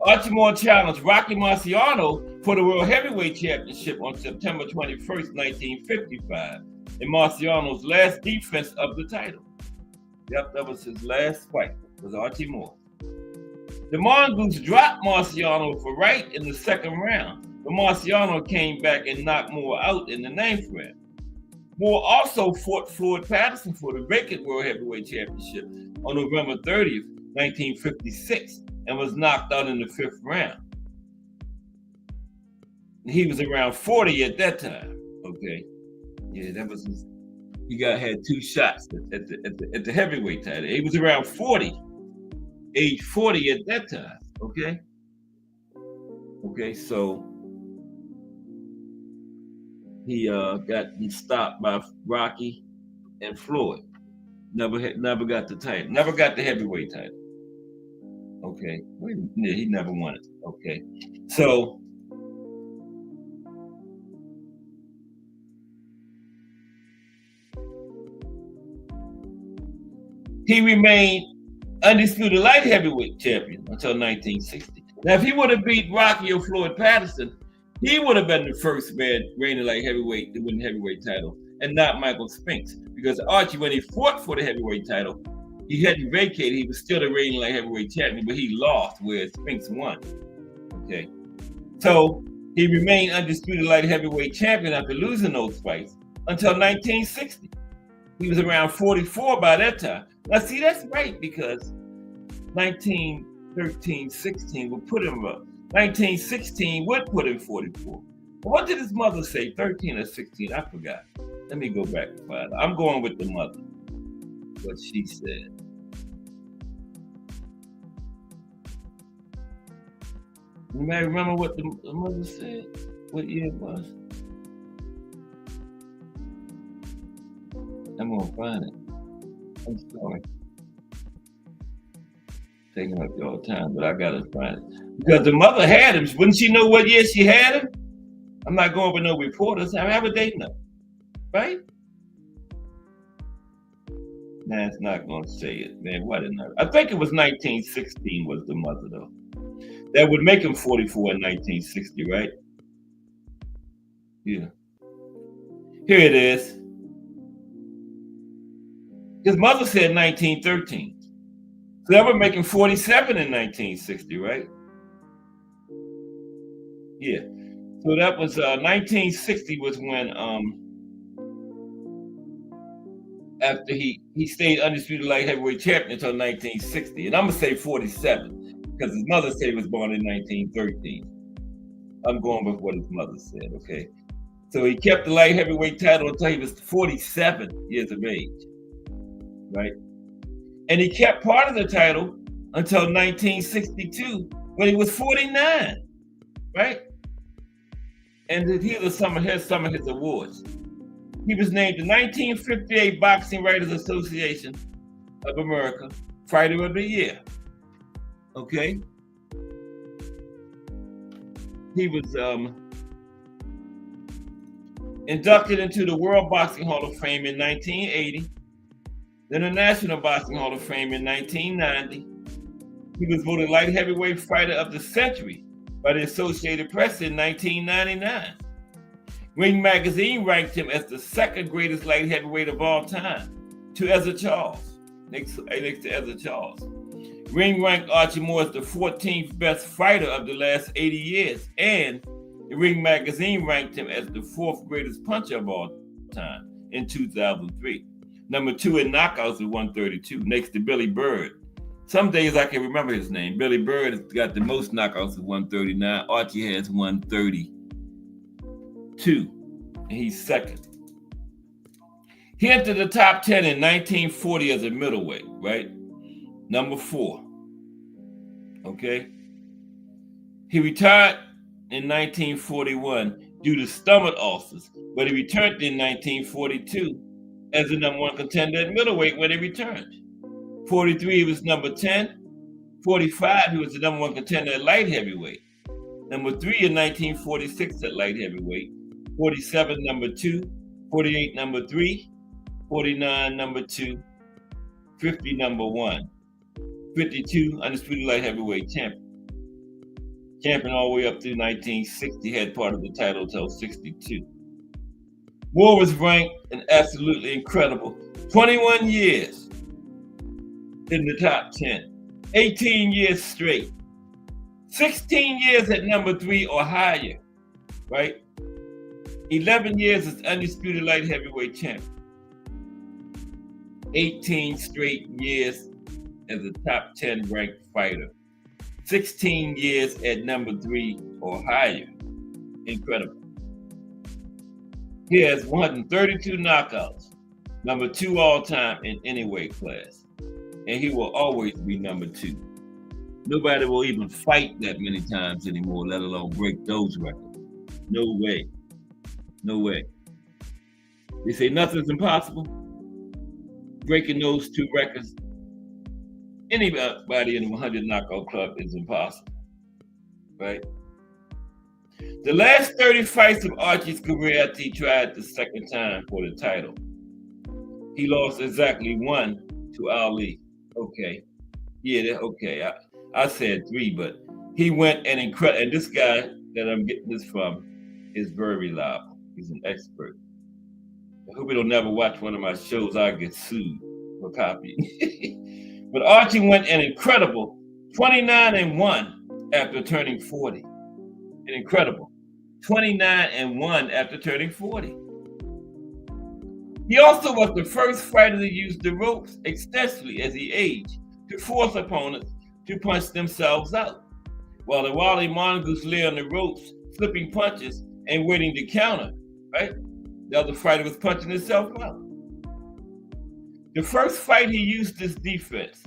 Archie Moore challenged Rocky Marciano for the World Heavyweight Championship on September 21st, 1955, in Marciano's last defense of the title. Yep, that was his last fight, was Archie Moore. The Mongoose dropped Marciano for right in the second round, but Marciano came back and knocked Moore out in the ninth round. Moore also fought Floyd Patterson for the vacant World Heavyweight Championship on November 30th, 1956, and was knocked out in the fifth round. He was around 40 at that time. Okay, yeah, that was his. He had 2 shots at the heavyweight title. He was around 40, age 40 at that time. Okay, so he got stopped by Rocky and Floyd. Never got the title. Never got the heavyweight title. Okay, he never won it. Okay, so he remained undisputed light heavyweight champion until 1960. Now, if he would have beat Rocky or Floyd Patterson, he would have been the first man reigning light heavyweight to win the heavyweight title, and not Michael Spinks. Because Archie, when he fought for the heavyweight title, he hadn't vacated. He was still the reigning light heavyweight champion, but he lost, whereas Spinks won. Okay, so he remained undisputed light heavyweight champion after losing those fights until 1960. He was around 44 by that time. Now, see, that's right, because 1913-16 would put him up. 1916 would put him 44. What did his mother say, 13 or 16? I forgot. Let me go back and find out. I'm going with the mother, what she said. You may remember what the mother said? What year it was? I'm going to find it. I'm sorry. Taking up your time, but I got to find it. Because the mother had him. Wouldn't she know what year she had him? I'm not going with no reporters. I have a date now. Right? Man, it's not going to say it. Man, why didn't I think it was 1916 was the mother, though. That would make him 44 in 1960, right? Yeah. Here it is. His mother said 1913. So that would make him 47 in 1960, right? Yeah. So that was 1960 was when after he stayed undisputed light heavyweight champion until 1960. And I'm gonna say 47 because his mother said he was born in 1913. I'm going with what his mother said, okay? So he kept the light heavyweight title until he was 47 years of age, right? And he kept part of the title until 1962 when he was 49, right? And here's some of his awards. He was named the 1958 Boxing Writers Association of America Fighter of the Year. Okay. He was inducted into the World Boxing Hall of Fame in 1980, then the National Boxing Hall of Fame in 1990. He was voted Light Heavyweight Fighter of the Century by the Associated Press in 1999. Ring Magazine ranked him as the second greatest light heavyweight of all time, to Ezra Charles, next to Ezra Charles. Ring ranked Archie Moore as the 14th best fighter of the last 80 years, and the Ring Magazine ranked him as the 4th greatest puncher of all time in 2003. Number 2 in knockouts with 132, next to Billy Bird. Some days I can remember his name. Billy Bird has got the most knockouts with 139. Archie has 132, and he's second. He entered the top 10 in 1940 as a middleweight, right? Number 4. Okay. He retired in 1941 due to stomach ulcers, but he returned in 1942 as the number 1 contender at middleweight when he returned. 43, he was number 10. 45, he was the number 1 contender at light heavyweight. Number 3 in 1946 at light heavyweight. 47, number 2. 48, number 3. 49, number 2. 50, number 1. 52, undisputed light heavyweight champion. Champion all the way up through 1960, had part of the title until 62. Moore was ranked an absolutely incredible 21 years in the top 10, 18 years straight, 16 years at number 3 or higher, right? 11 years as undisputed light heavyweight champion, 18 straight years as a top 10 ranked fighter, 16 years at number 3 or higher. Incredible. He has 132 knockouts, number 2 all time in any weight class, and he will always be number 2. Nobody will even fight that many times anymore, let alone break those records. No way. No way. They say nothing's impossible. Breaking those 2 records, anybody in the 100 knockout club is impossible, right? The last 30 fights of Archie's career after he tried the second time for the title, he lost exactly 1 to Ali. Okay. Yeah, okay. I said 3, but he went and this guy that I'm getting this from is very reliable. He's an expert. I hope he'll never watch one of my shows. I get sued for copying. But Archie went an incredible 29-1 after turning 40. An incredible 29-1 after turning 40. He also was the first fighter to use the ropes extensively as he aged to force opponents to punch themselves out, while the Wally Mongoose lay on the ropes, flipping punches and waiting to counter, right? The other fighter was punching himself out. The first fight he used this defense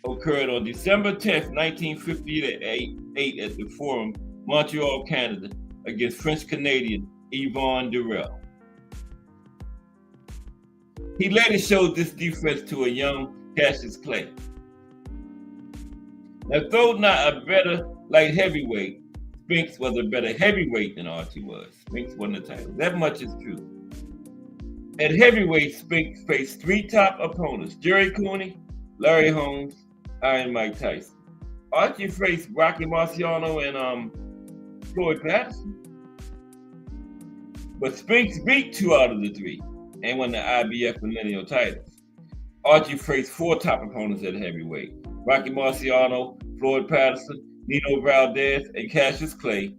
occurred on December 10th, 1958 at the Forum, Montreal, Canada, against French-Canadian Yvon Durrell. He later showed this defense to a young Cassius Clay. Now, though not a better light heavyweight, Spinks was a better heavyweight than Archie was. Spinks won the title. That much is true. At heavyweight, Spinks faced 3 top opponents: Jerry Cooney, Larry Holmes, Iron Mike Tyson. Archie faced Rocky Marciano and Floyd Patterson. But Spinks beat 2 out of the 3 and won the IBF and lineal titles. Archie faced 4 top opponents at heavyweight: Rocky Marciano, Floyd Patterson, Nino Valdez, and Cassius Clay.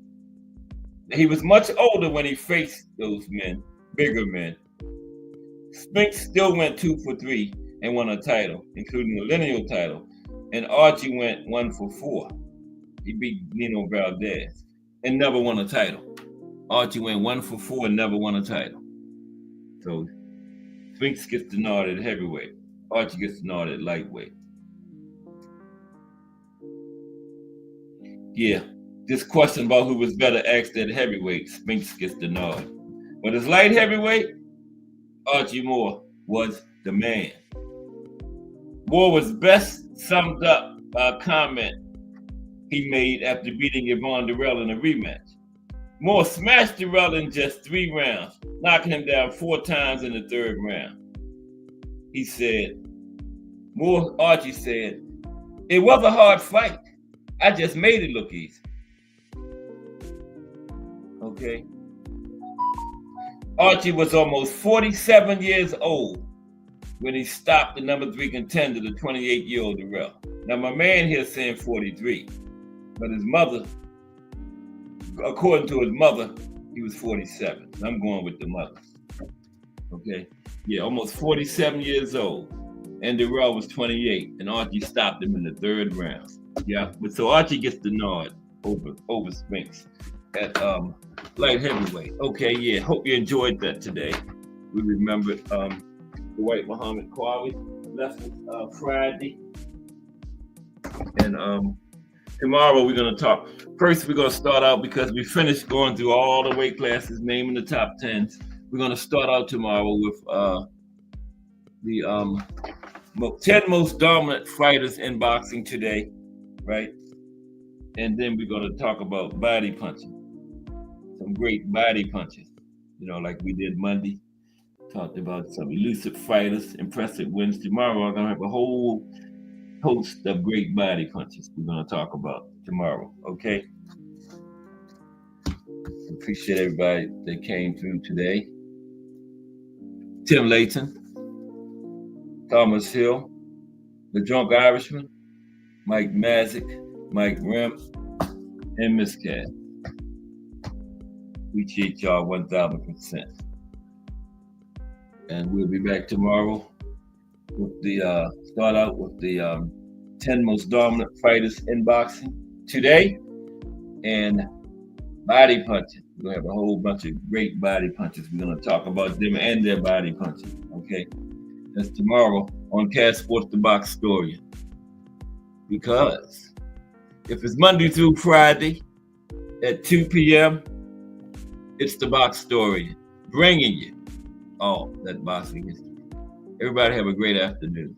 He was much older when he faced those men, bigger men. Spinks still went 2 for 3 and won a title, including the lineal title, and Archie went 1 for 4. He beat Nino Valdez and never won a title. Archie went 1 for 4 and never won a title. So Spinks gets the nod at heavyweight. Archie gets the nod at lightweight. Yeah, this question about who was better asked at heavyweight, Spinks gets the nod. But as light heavyweight, Archie Moore was the man. Moore was best summed up by a comment he made after beating Yvon Durrell in a rematch. Moore smashed Durrell in just 3 rounds, knocking him down 4 times in the 3rd round. He said, Archie said, "It was a hard fight. I just made it look easy." Okay. Archie was almost 47 years old when he stopped the number 3 contender, the 28-year-old Durrell. Now, my man here is saying 43, but his mother, according to his mother, he was 47. I'm going with the mother. Okay? Yeah, almost 47 years old. And Durrell was 28, and Archie stopped him in the 3rd round. Yeah, but so Archie gets the nod over Spinks at light heavyweight. Okay, yeah, hope you enjoyed that today. We remembered Dwight Muhammad Qawi left Friday. And tomorrow we're going to talk. First, we're going to start out, because we finished going through all the weight classes, naming the top 10s. We're going to start out tomorrow with the 10 most dominant fighters in boxing today. right? And then we're going to talk about body punching, some great body punches, like we did Monday. Talked about some elusive fighters, impressive wins. Tomorrow, I'm going to have a whole host of great body punches we're going to talk about tomorrow, okay? Appreciate everybody that came through today. Tim Layton, Thomas Hill, The Drunk Irishman, Mike Mazik, Mike Rim, and Miss Cat. Appreciate y'all 1,000%. And we'll be back tomorrow with the start out with the 10 most dominant fighters in boxing today and body punching. We're gonna have a whole bunch of great body punches. We're gonna talk about them and their body punching. Okay, that's tomorrow on Cat Sports the Box Story. Because if it's Monday through Friday at 2 p.m., it's the Box Story, bringing you all that boxing history. Everybody have a great afternoon.